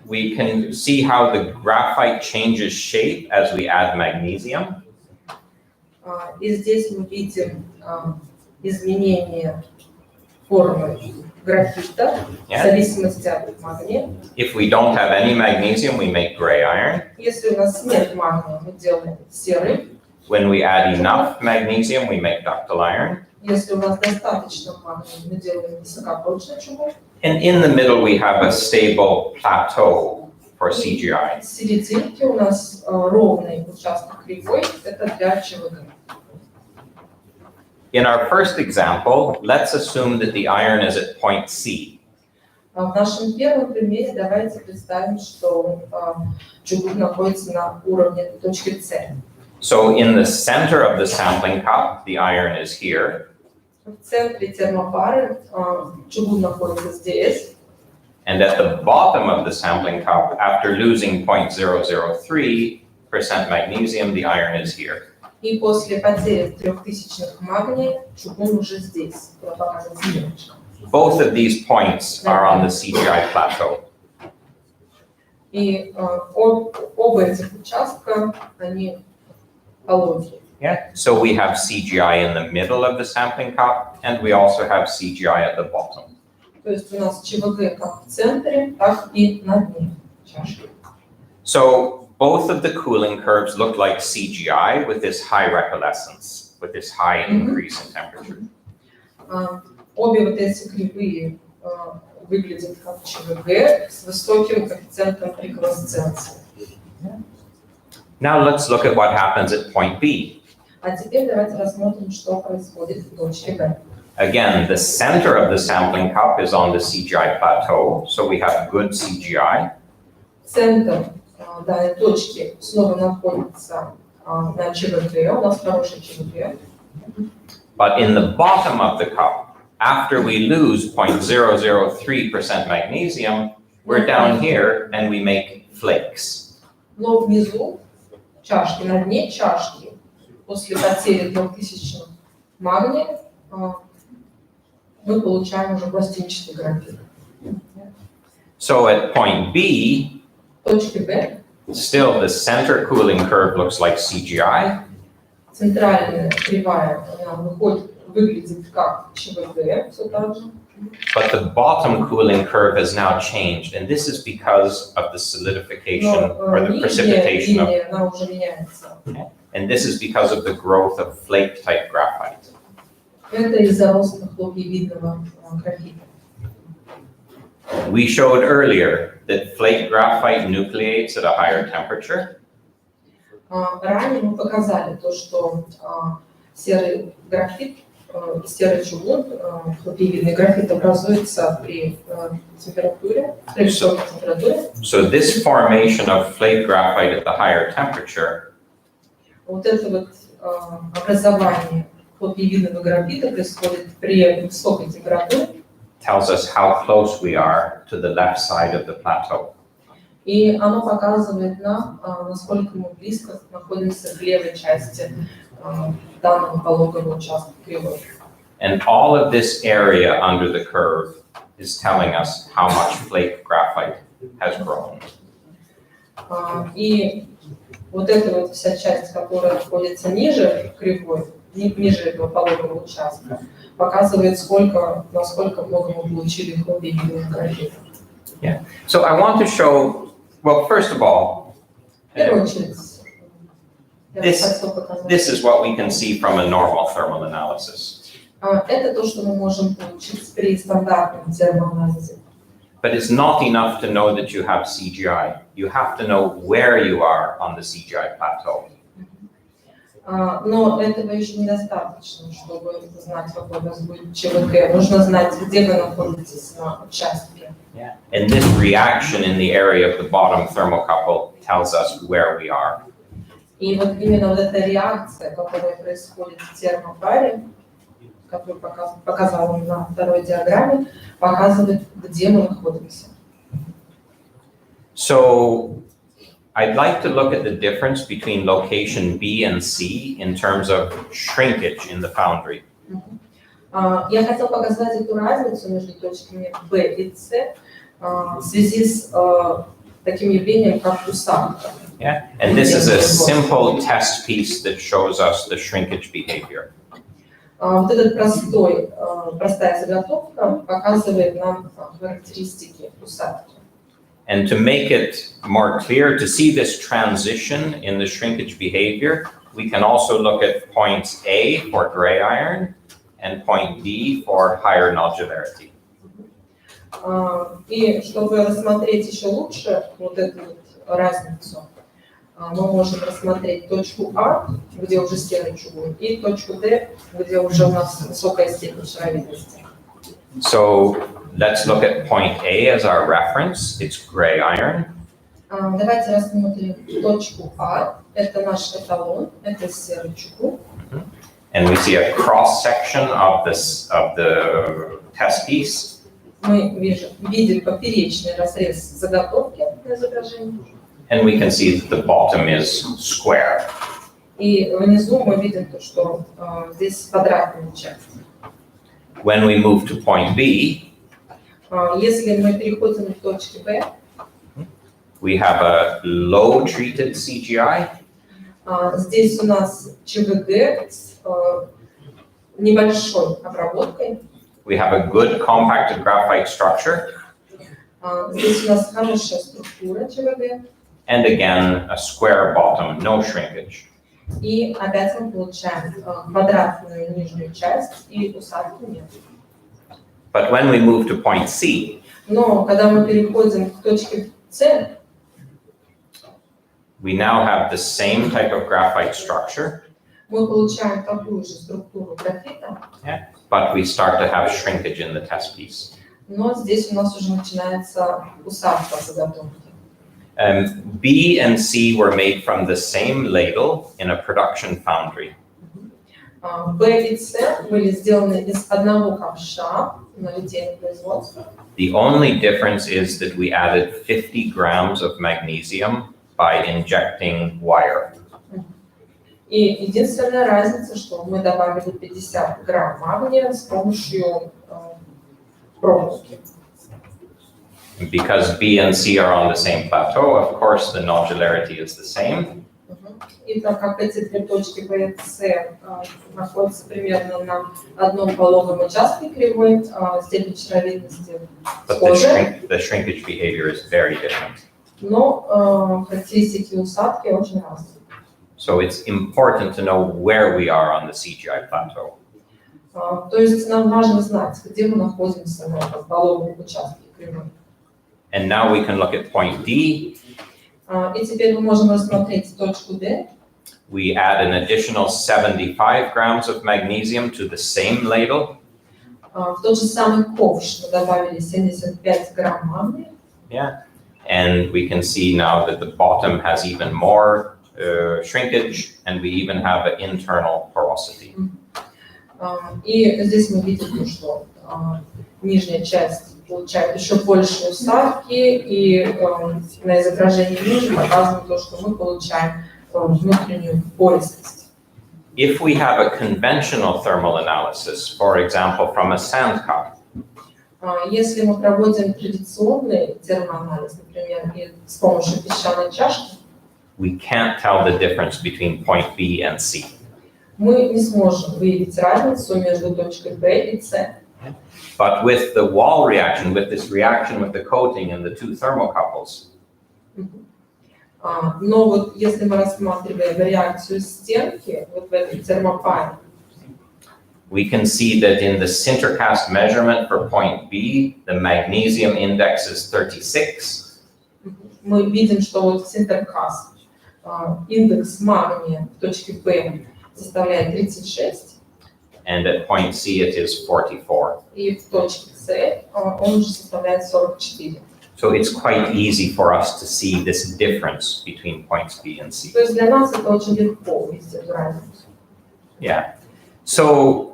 we can see how the graphite changes shape as we add magnesium. И здесь мы видим изменение формы графита в зависимости от магния. If we don't have any magnesium, we make gray iron. Если у нас нет магния, мы делаем серый. When we add enough magnesium, we make ductile iron. Если у нас достаточно магния, мы делаем высокопрочный чугун. And in the middle, we have a stable plateau for CGI. В серединке у нас ровный участок кривой, это для ЧВГ. In our first example, let's assume that the iron is at point C. В нашем первом примере давайте представим, что чугун находится на уровне точки С. So in the center of the sampling cup, the iron is here. В центре термопары чугун находится здесь. And at the bottom of the sampling cup, after losing 0.003% magnesium, the iron is here. И после потери 3000 магния чугун уже здесь. Both of these points are on the CGI plateau. И оба этих участка, они пологие. Yeah. So we have CGI in the middle of the sampling cup, and we also have CGI at the bottom. То есть у нас ЧВГ как в центре, так и на дне чашки. So both of the cooling curves look like CGI with this high recoalescence, with this high increase in temperature. Обе вот эти кривые выглядят как ЧВГ с высоким коэффициентом реквалесценции. Now let's look at what happens at point B. А теперь давайте рассмотрим, что происходит в точке Б. Again, the center of the sampling cup is on the CGI plateau, so we have good CGI. Центр данной точки снова находится на ЧВГ, у нас хороший ЧВГ. But in the bottom of the cup, after we lose 0.003% magnesium, we're down here and we make flakes. Но внизу чашки, на дне чашки, после потери 3000 магния, мы получаем уже пластинчатый графит. So at point B, В точке Б still the center cooling curve looks like CGI. центральная кривая, она выглядит как ЧВГ, все так же. But the bottom cooling curve has now changed, and this is because of the solidification or the precipitation of, линия, она уже меняется. and this is because of the growth of flake-type graphite. Это из-за роста хлопьевидного графита. We showed earlier that flake graphite nucleates at a higher temperature. Ранее мы показали то, что серый графит, серый чугун, хлопьевидный графит образуется при температуре, при высокой температуре. So this formation of flake graphite at the higher temperature Вот это вот образование хлопьевидного графита происходит при высокой температуре. tells us how close we are to the left side of the plateau. И оно показывает нам, насколько мы близко находимся к левой части данного пологого участка кривой. And all of this area under the curve is telling us how much flake graphite has grown. И вот эта вот вся часть, которая находится ниже кривой, ниже этого пологого участка, показывает, насколько много мы получили хлоридного графита. Yeah. So I want to show, well, first of all, В первую очередь, я This- хотела показать. this is what we can see from a normal thermal analysis. Это то, что мы можем получить при стандартном термоанализе. But it's not enough to know that you have CGI. You have to know where you are on the CGI plateau. Но этого еще недостаточно, чтобы знать, какой у вас будет ЧВК. Нужно знать, где вы находитесь на участке. Yeah. And this reaction in the area of the bottom thermocouple tells us where we are. И вот именно вот эта реакция, которая происходит в термопаре, которую показала на второй диаграмме, показывает, где мы находимся. So I'd like to look at the difference between location B and C in terms of shrinkage in the foundry. Я хотела показать эту разницу между точками B и C в связи с таким явлением, как усадка. Yeah. And this is a simple test piece that shows us the shrinkage behavior. Вот эта простая заготовка показывает нам характеристики усадки. And to make it more clear, to see this transition in the shrinkage behavior, we can also look at points A for gray iron and point D for higher nodularity. И чтобы рассмотреть еще лучше вот эту вот разницу, мы можем рассмотреть точку А, где уже серый чугун, и точку Д, где уже у нас высокая степень шаровидности. So let's look at point A as our reference. It's gray iron. Давайте рассмотрим точку А. Это наш эталон, это серый чугун. And we see a cross section of the test piece. Мы видим поперечный разрез заготовки на изображении. And we can see that the bottom is square. И внизу мы видим то, что здесь квадратный участок. When we move to point B, Если мы переходим к точке B, we have a low treated CGI. Здесь у нас ЧВГ с небольшой обработкой. We have a good compacted graphite structure. Здесь у нас хорошая структура ЧВГ. And again, a square bottom, no shrinkage. И опять мы получаем квадратную нижнюю часть и усадку нет. But when we move to point C, Но когда мы переходим к точке С, we now have the same type of graphite structure, мы получаем такую же структуру графита, but we start to have shrinkage in the test piece. но здесь у нас уже начинается усадка заготовки. B and C were made from the same ladle in a production foundry. Б и С были сделаны из одного ковша на литейном производстве. The only difference is that we added 50 grams of magnesium by injecting wire. И единственная разница, что мы добавили 50 грамм магния с помощью проволоки. Because B and C are on the same plateau, of course, the nodularity is the same. И так как эти две точки B и С находятся примерно на одном пологом участке кривой, степень шаровидности But схожая, the shrinkage behavior is very different. но характеристики усадки очень разные. So it's important to know where we are on the CGI plateau. То есть нам важно знать, где мы находимся на этом пологом участке кривой. And now we can look at point D. И теперь мы можем рассмотреть точку D. We add an additional 75 grams of magnesium to the same ladle. В тот же самый ковш мы добавили 75 грамм магния. Yeah. And we can see now that the bottom has even more shrinkage, and we even have an internal porosity. И здесь мы видим, что нижняя часть получает еще больше усадки, и на изображении ниже показано то, что мы получаем внутреннюю пористость. If we have a conventional thermal analysis, for example, from a sand cup, Если мы проводим традиционный термоанализ, например, с помощью песчаной чашки, we can't tell the difference between point B and C. мы не сможем выявить разницу между точкой B и C. But with the wall reaction, with this reaction with the coating and the two thermocouples, Но вот если мы рассматриваем реакцию стенки вот в этой термопаре, we can see that in the sintercast measurement for point B, the magnesium index is 36. мы видим, что вот в Синтеркас индекс магния в точке B составляет 36, And at point C, it is 44. и в точке C он уже составляет 44. So it's quite easy for us to see this difference between points B and C. То есть для нас это очень легко увидеть эту разницу. Yeah. So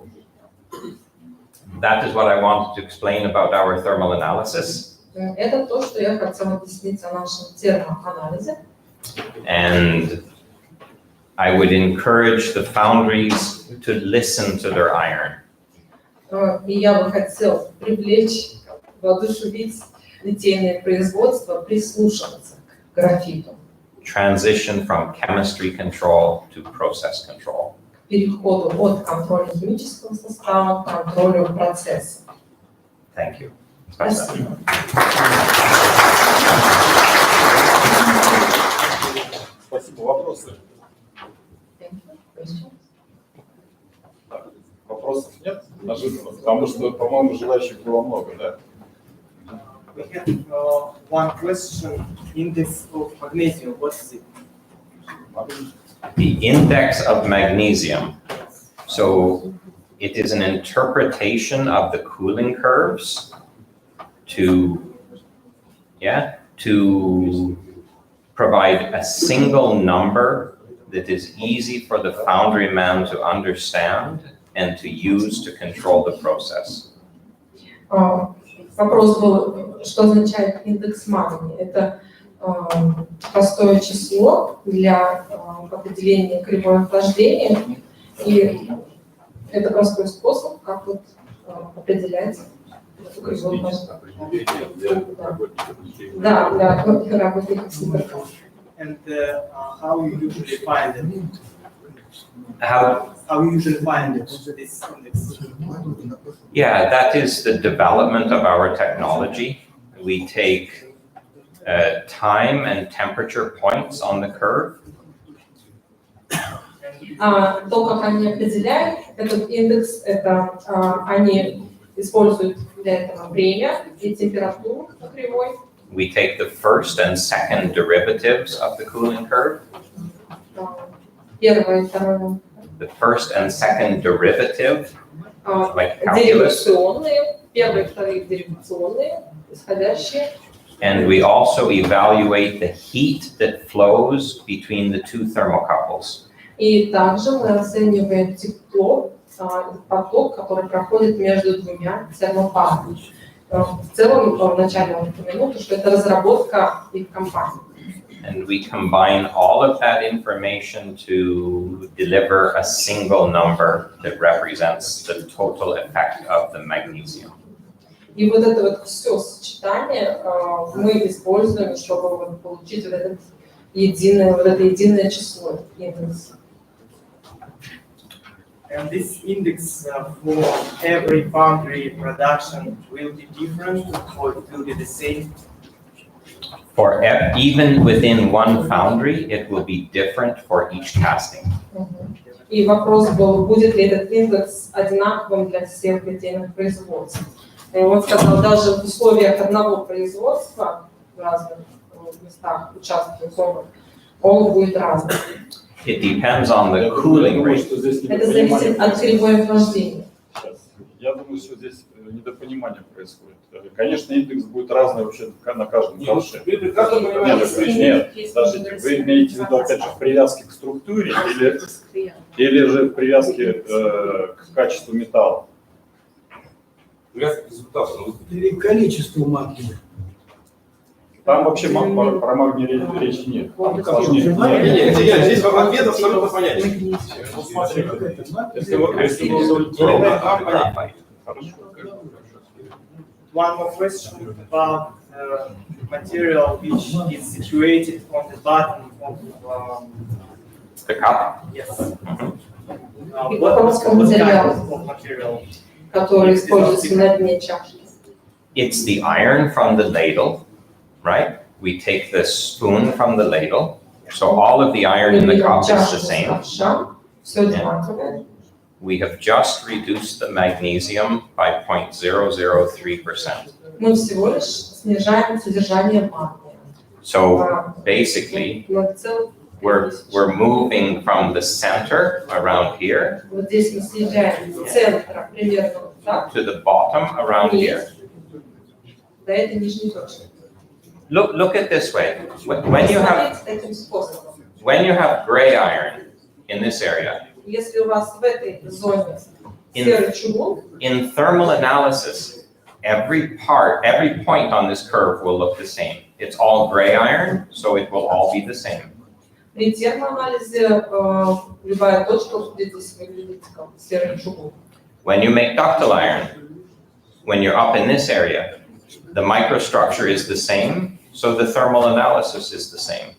that is what I wanted to explain about our thermal analysis. Это то, что я хотела объяснить о нашем термоанализе. And I would encourage the foundries to listen to their iron. И я бы хотел привлечь, воодушевить литейное производство прислушиваться к графиту. Transition from chemistry control to process control. К переходу от контроля химического состава к контролю процесса. Thank you. Спасибо. Спасибо. Вопросы? Question? Вопросов нет? Неожиданно. Потому что, по-моему, желающих было много, да? We have one question. Index of magnesium. What is it? The index of magnesium. So it is an interpretation of the cooling curves to provide a single number that is easy for the foundry man to understand and to use to control the process. Вопрос был, что означает индекс магния. Это простое число для определения кривой охлаждения, и это простой способ, как вот определять эту кривую охлаждения. Да, для работников Синтеркас. And how you usually find it? How? How you usually find it? This index. Yeah, that is the development of our technology. We take time and temperature points on the curve. То, как они определяют этот индекс, это они используют для этого время и температуру на кривой. We take the first and second derivatives of the cooling curve. Первое и второе. The first and second derivative, like calculus. Деривационные, первые и вторые деривационные, исходящие. And we also evaluate the heat that flows between the two thermocouples. И также мы оцениваем тепло, поток, который проходит между двумя термопарами. В целом, вначале он упомянул, что это разработка их компании. And we combine all of that information to deliver a single number that represents the total effect of the magnesium. И вот это вот все сочетание мы используем, чтобы вот получить вот это единое число, индекс. And this index for every foundry production will be different, or it will be the same? For even within one foundry, it will be different for each casting. И вопрос был, будет ли этот индекс одинаковым для всех литейных производств. И он сказал, даже в условиях одного производства в разных местах, участках зонах, он будет разным. It depends on the cooling rate. Это зависит от кривой охлаждения. Я думаю, что здесь недопонимание происходит. Конечно, индекс будет разный вообще на каждом ковше. Вы прекрасно понимаете. Нет, подождите, вы имеете в виду опять же в привязке к структуре или же в привязке к качеству металла? Привязка к результату. Или к количеству магния. Там вообще про магний речи нет. Там сложнее. Нет, здесь в ответ абсолютно понятно. One more question about material which is situated on the bottom of The cup? yes. И вопрос по материалу, of material? который используется на дне чашки. It's the iron from the ladle, right? We take the spoon from the ladle, so all of the iron in the cup is the same. Все одинаковое. We have just reduced the magnesium by 0.003%. Мы всего лишь снижаем содержание магния. So basically, we're moving from the center around here Вот здесь мы съезжаем с центра примерно вот так, to the bottom around here. до этой нижней точки. Look at this way. When you Смотрите таким способом. have gray iron in this area, Если у вас в этой зоне серый чугун, in thermal analysis, every point on this curve will look the same. It's all gray iron, so it will all be the same. при термоанализе любая точка будет здесь выглядеть как серый чугун. When you make ductile iron, when you're up in this area, the microstructure is the same, so the thermal analysis is the same.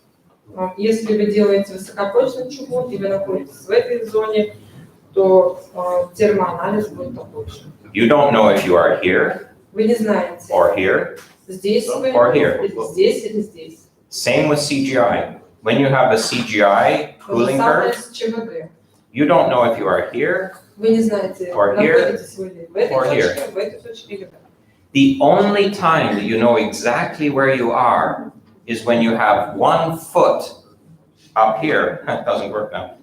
Если вы делаете высокопрочный чугун и вы находитесь в этой зоне, то термоанализ будет такой же. You don't know if you are here Вы не знаете, or here. здесь вы, or here. или здесь, или здесь. Same with CGI. When you have a CGI То же cooling самое curve, с ЧВГ. you don't know if you are here. Вы не знаете, Or here, находитесь вы ли в этой or here. точке, в этой точке или в этой. The only time that you know exactly where you are is when you have 1 foot up here. It doesn't work now.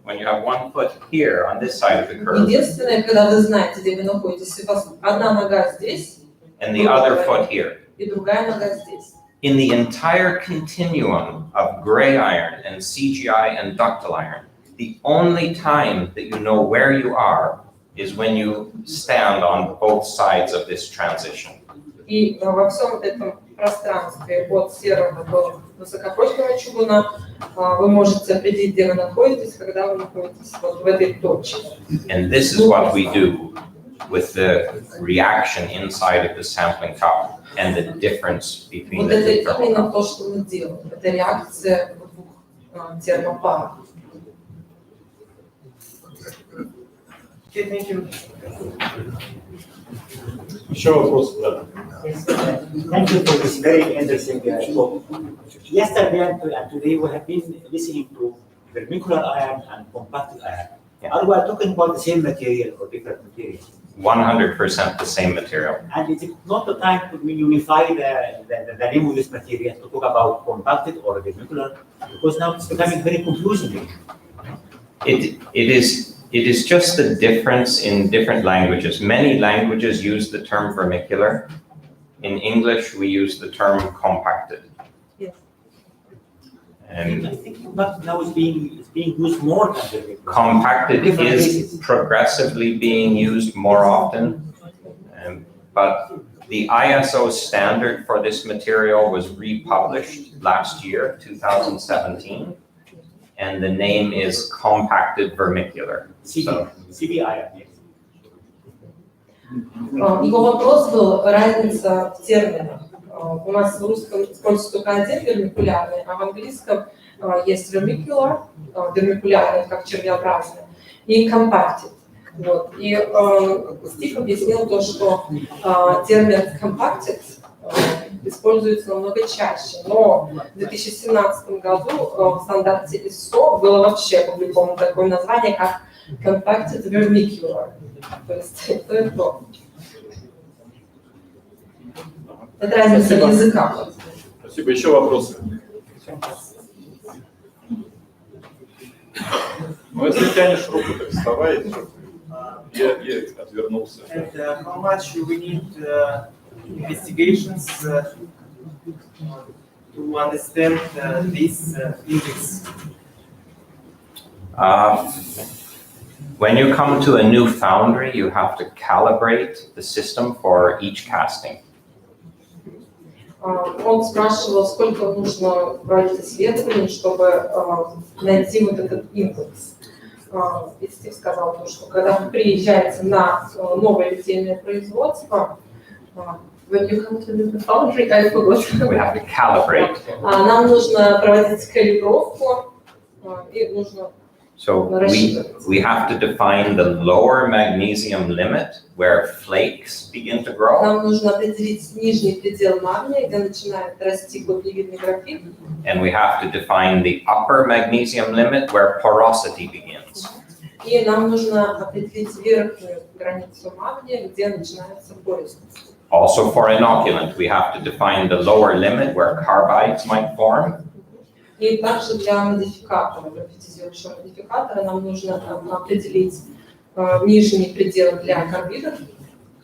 When you have 1 foot here on this side of the curve Единственное, когда вы знаете, где вы находитесь, у вас одна нога здесь and the other foot here. и другая нога здесь. In the entire continuum of gray iron and CGI and ductile iron, the only time that you know where you are is when you stand on both sides of this transition. И во всем этом пространстве от серого до высокопрочного чугуна вы можете определить, где вы находитесь, когда вы находитесь вот в этой точке. And this is what we do with the reaction inside of the sampling cup and the difference between Вот the это two thermal именно cups. то, что мы делаем. Это реакция двух термопаров. Okay, thank you. Еще вопрос, да. Thank you for this very interesting talk. Yesterday and today we have been listening to vermicular iron and compacted iron. Are we talking about the same material or different material? 100% the same material. And is it not the time to unify the name of this material to talk about compacted or vermicular? Because now it's becoming very confusing. It is just the difference in different languages. Many languages use the term vermicular. In English, we use the term compacted. Yes. And I think compacted now is being used more than vermicular. Compacted is progressively being used more often, but the ISO standard for this material was republished last year, 2017, and the name is compacted vermicular. So, CBI, yes. Его вопрос был разница в терминах. У нас в русском используется только один вермикулярный, а в английском есть vermicular, вермикулярный, как червеобразный, и compacted. Вот. И Стив объяснил то, что термин compacted используется намного чаще, но в 2017 году в стандарте ISO было вообще опубликовано такое название, как compacted vermicular. То есть это то. Это разница в языках. Спасибо. Еще вопросы? Ну, если тянешь руку, так вставай. Я отвернулся. And how much we need investigations to understand this index? when you come to a new foundry, you have to calibrate the system for each casting. Он спрашивал, сколько нужно проводить исследований, чтобы найти вот этот индекс. И Стив сказал, что когда вы приезжаете на новое литейное производство, when you come to the foundry, I forgot. We have to calibrate. Нам нужно проводить калибровку, и нужно So we have to define the lower magnesium limit where flakes begin to grow. Нам нужно определить нижний предел магния, где начинает расти каплевидный графит. And we have to define the upper magnesium limit where porosity begins. И нам нужно определить верхнюю границу магния, где начинается порисность. Also for inoculant, we have to define the lower limit where carbides might form. И также для модификатора, графитизирующего модификатора, нам нужно определить нижний предел для карбидов.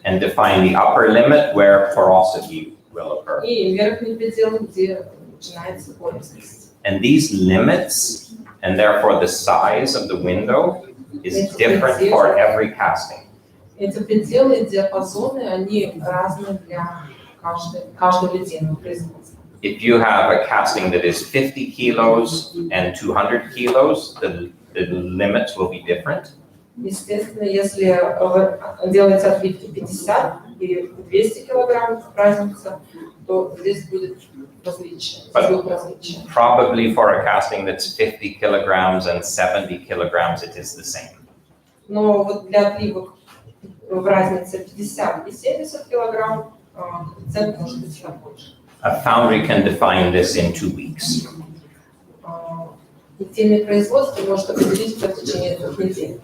And define the upper limit where porosity will occur. И верхний предел, где начинается порисность. And these limits, and therefore the size of the window, is different for every casting. Эти пределы и диапазоны, они разные для каждого литейного производства. If you have a casting that is 50 kilos and 200 kilos, the limits will be different. Естественно, если вы делаете отливки 50 и 200 килограмм разница, то здесь будет различие, различие. Probably for a casting that's 50 kilograms and 70 kilograms, it is the same. Но вот для отливок в разнице 50 и 70 килограмм цена может быть больше. A foundry can define this in 2 weeks. Литейное производство может определить это в течение 2 недель.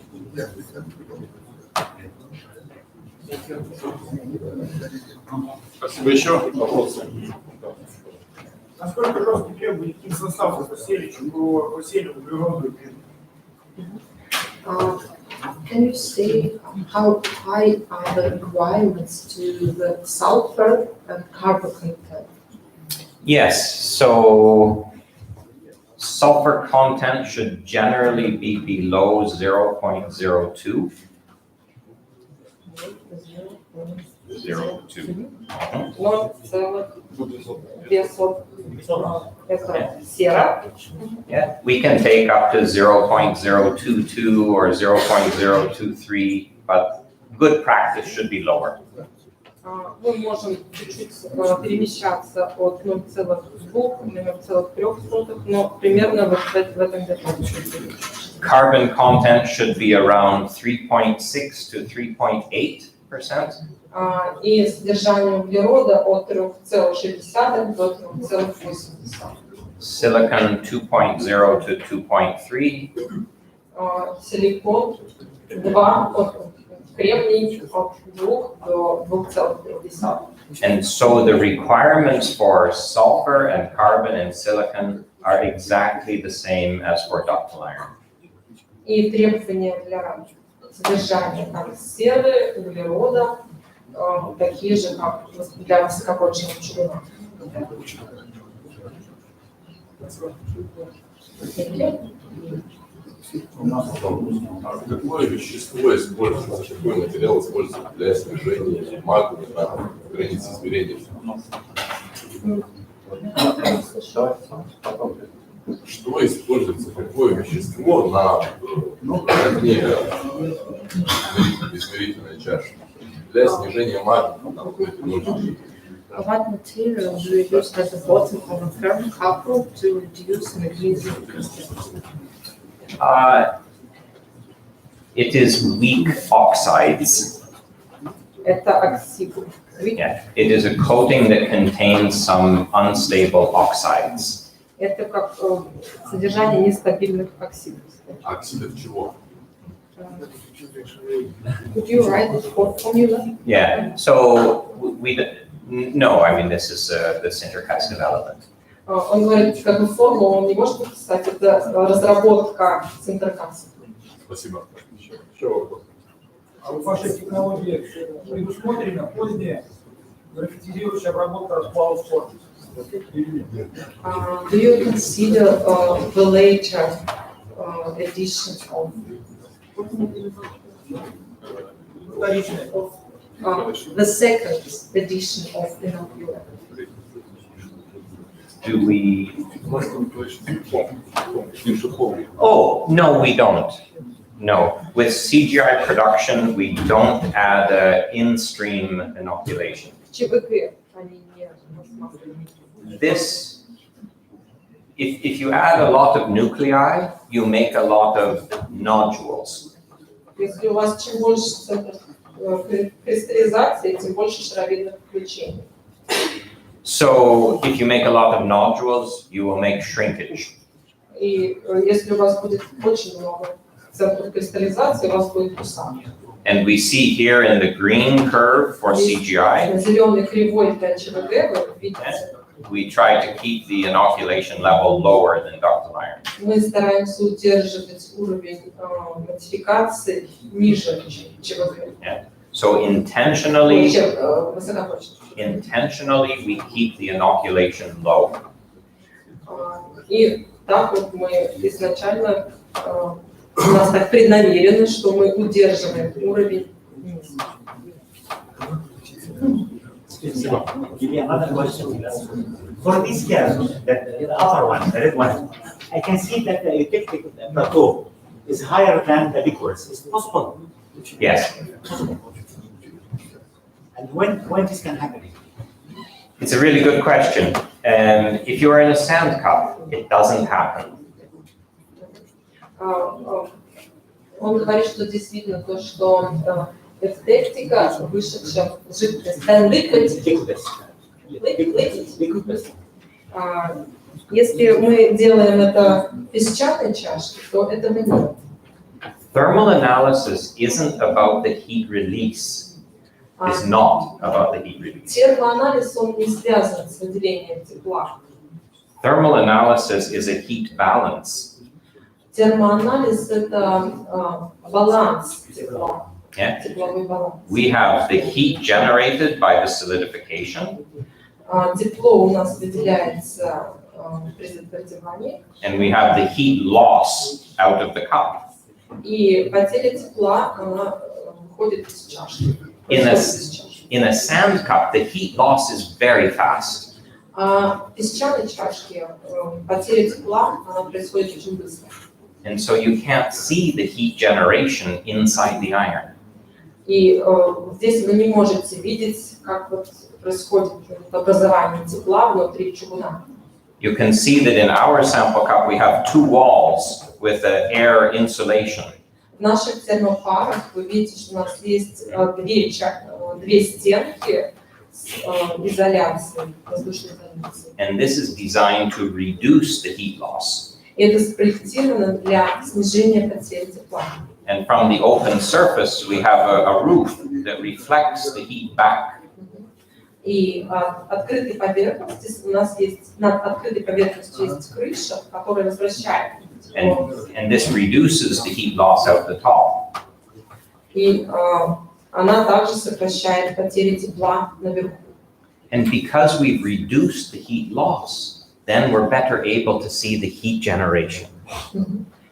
Спасибо. Еще вопросы? Насколько жесткий требования состава посели углероды? Can you say how high are the requirements to the sulfur and carbon content? Yes, so sulfur content should generally be below 0.02. 0.02. Это сера. Yeah, we can take up to 0.022 or 0.023, but good practice should be lower. Мы можем чуть-чуть перемещаться от 0,2 или 0,3 фунтов, но примерно вот в этом диапазоне. Carbon content should be around 3.6 to 3.8%. И содержание углерода от 3,6 до 3,8. Silicon 2.0 to 2.3. Силикон 2, кремний от 2 до 2,3. And so the requirements for sulfur and carbon and silicon are exactly the same as for ductile iron. И требования для содержания там серы, углерода такие же, как для высокопрочного чугуна. Какое вещество используется, какой материал используется для снижения магния на границе измерения? Что используется, какое вещество на дне измерительной чаши для снижения магния на какой-то What material do you use at the bottom of a thermocouple to reduce magnesium crystals? It is weak oxides. Это оксид. Yeah, it is a coating that contains some unstable oxides. Это как содержание нестабильных оксидов. Оксидов чего? Could you write the formula? Yeah, so no, I mean, this is this intercast development. Он говорит, какую формулу он не может написать, это разработка с интеркассом. Спасибо. Еще вопрос. А в вашей технологии предусмотрена поздняя графитизирующая обработка расплавов форм? Do you consider the later addition of the second edition of the inoculant? Do we? Oh, no, we don't. No, with CGI production, we don't add in-stream inoculation. ЧВК они не рассматривают. This if you add a lot of nuclei, you make a lot of nodules. Если у вас чем больше центров кристаллизации, тем больше шаровидных включений. So if you make a lot of nodules, you will make shrinkage. И если у вас будет очень много центров кристаллизации, у вас будет кусание. And we see here in the green curve for CGI, На зеленой кривой для ЧВГ вы видите. we try to keep the inoculation level lower than ductile iron. Мы стараемся удерживать уровень модификации ниже ЧВГ. So intentionally, Высокопрочный. intentionally we keep the inoculation low. И так вот мы изначально, у нас так преднамеренно, что мы удерживаем уровень низкий. Give me another question. For this curve, the upper one, the red one, I can see that the eutectic plateau is higher than the liquids. Is it possible? Yes, And when this can happen? it's a really good question. If you are in a sand cup, it doesn't happen. Он говорит, что действительно то, что эвтектика, вышедшая в жидкость, если мы делаем это в песчаной чашке, то этого нет. Thermal analysis isn't about the heat release. It's not about the heat release. Термоанализ, он не связан с выделением тепла. Thermal analysis is a heat balance. Термоанализ – это баланс тепла, Yeah. тепловой баланс. We have the heat generated by the solidification, Тепло у нас выделяется при затвердевании, and we have the heat loss out of the cup. и потеря тепла, она выходит из чашки. In a sand cup, the heat loss is very fast. А в песчаной чашке потеря тепла, она происходит очень быстро. And so you can't see the heat generation inside the iron. И здесь вы не можете видеть, как вот происходит образование тепла внутри чугуна. You can see that in our sample cup we have two walls with air insulation. В наших термопарах вы видите, что у нас есть две стенки с изоляцией, воздушной изоляцией. And this is designed to reduce the heat loss. И это спроектировано для снижения потери тепла. And from the open surface, we have a roof that reflects the heat back. И от открытой поверхности у нас есть, над открытой поверхностью есть крыша, которая возвращает тепло. And this reduces the heat loss out the top. И она также сокращает потери тепла наверху. And because we've reduced the heat loss, then we're better able to see the heat generation.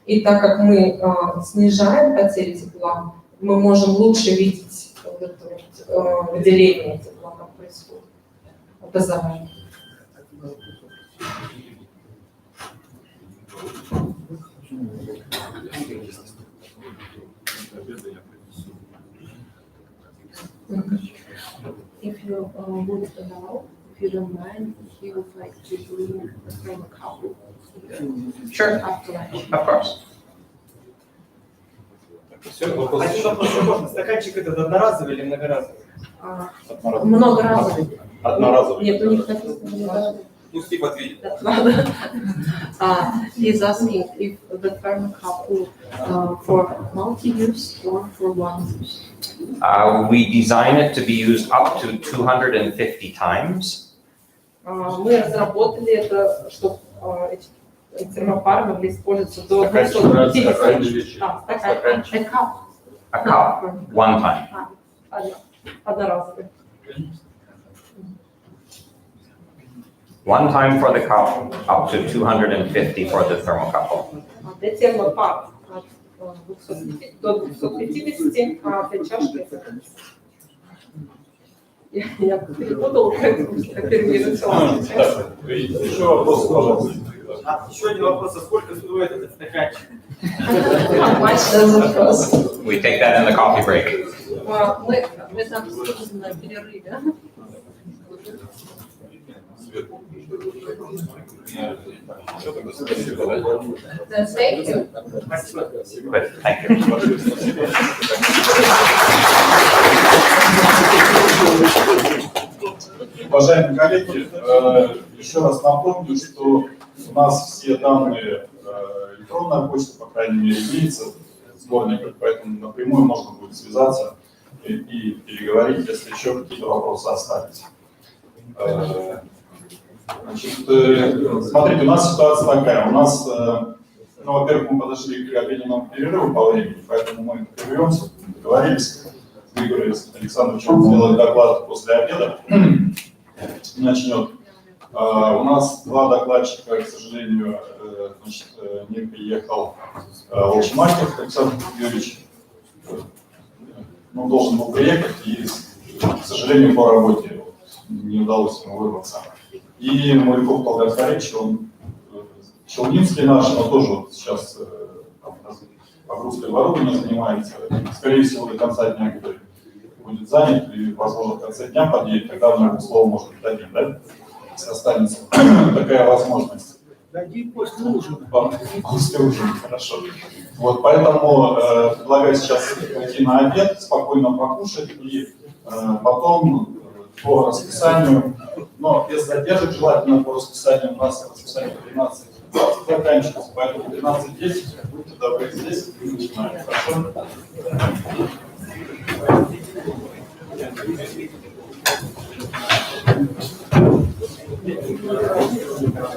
И так как мы снижаем потери тепла, мы можем лучше видеть вот это вот, выделение тепла, как происходит, образование. If you would allow, if you don't mind, he would like to bring from a couple. Sure, After lunch. of course. Один вопрос можно. Стаканчик этот одноразовый или многоразовый? Многоразовый. Одноразовый. Нет, у них написано многоразовый. Пусть их ответит. He's asking if the thermocouple for multi-use or for one use. We design it to be used up to 250 times. Мы разработали это, чтобы эти термопары могли использоваться до 250. A cup, one time. Одноразовый. One time for the cup, up to 250 for the thermocouple. Для термопар от 250 до 250, а для чашки я перепутала, поэтому перевела. Еще вопрос, пожалуйста. Еще один вопрос. А сколько стоит этот стаканчик? We take that in the coffee break. Мы это обсудим на перерыве. сверху. Все, тогда спасибо, да? Thank you. Good, thank you. Уважаемые коллеги, еще раз напомню, что у нас все данные электронная почта, по крайней мере, имеется в сборниках, поэтому напрямую можно будет связаться и переговорить, если еще какие-то вопросы остались. Значит, смотрите, у нас ситуация такая. У нас, ну, во-первых, мы подошли к обеденному перерыву по времени, поэтому мы прервемся, договорились с Игорем Александровичем сделать доклад после обеда. Начнет. У нас два докладчика, к сожалению, значит, не приехал Волчмакер Александр Юрьевич. Ну, должен был приехать, и, к сожалению, по работе не удалось ему вырваться. И Мальков Полтав Скоречь, он челнинский наш, но тоже вот сейчас погрузкой оборудования занимается. Скорее всего, до конца дня будет занят, и, возможно, в конце дня подъедет, тогда мы ему слово, может быть, дадим, да? Если останется такая возможность. Дадим после ужина. После ужина, хорошо. Вот, поэтому предлагаю сейчас пойти на обед, спокойно покушать, и потом по расписанию, но без задержек желательно по расписанию, у нас расписание 13 заканчивается, поэтому 13:10, будьте добры здесь, и начинаем. Хорошо?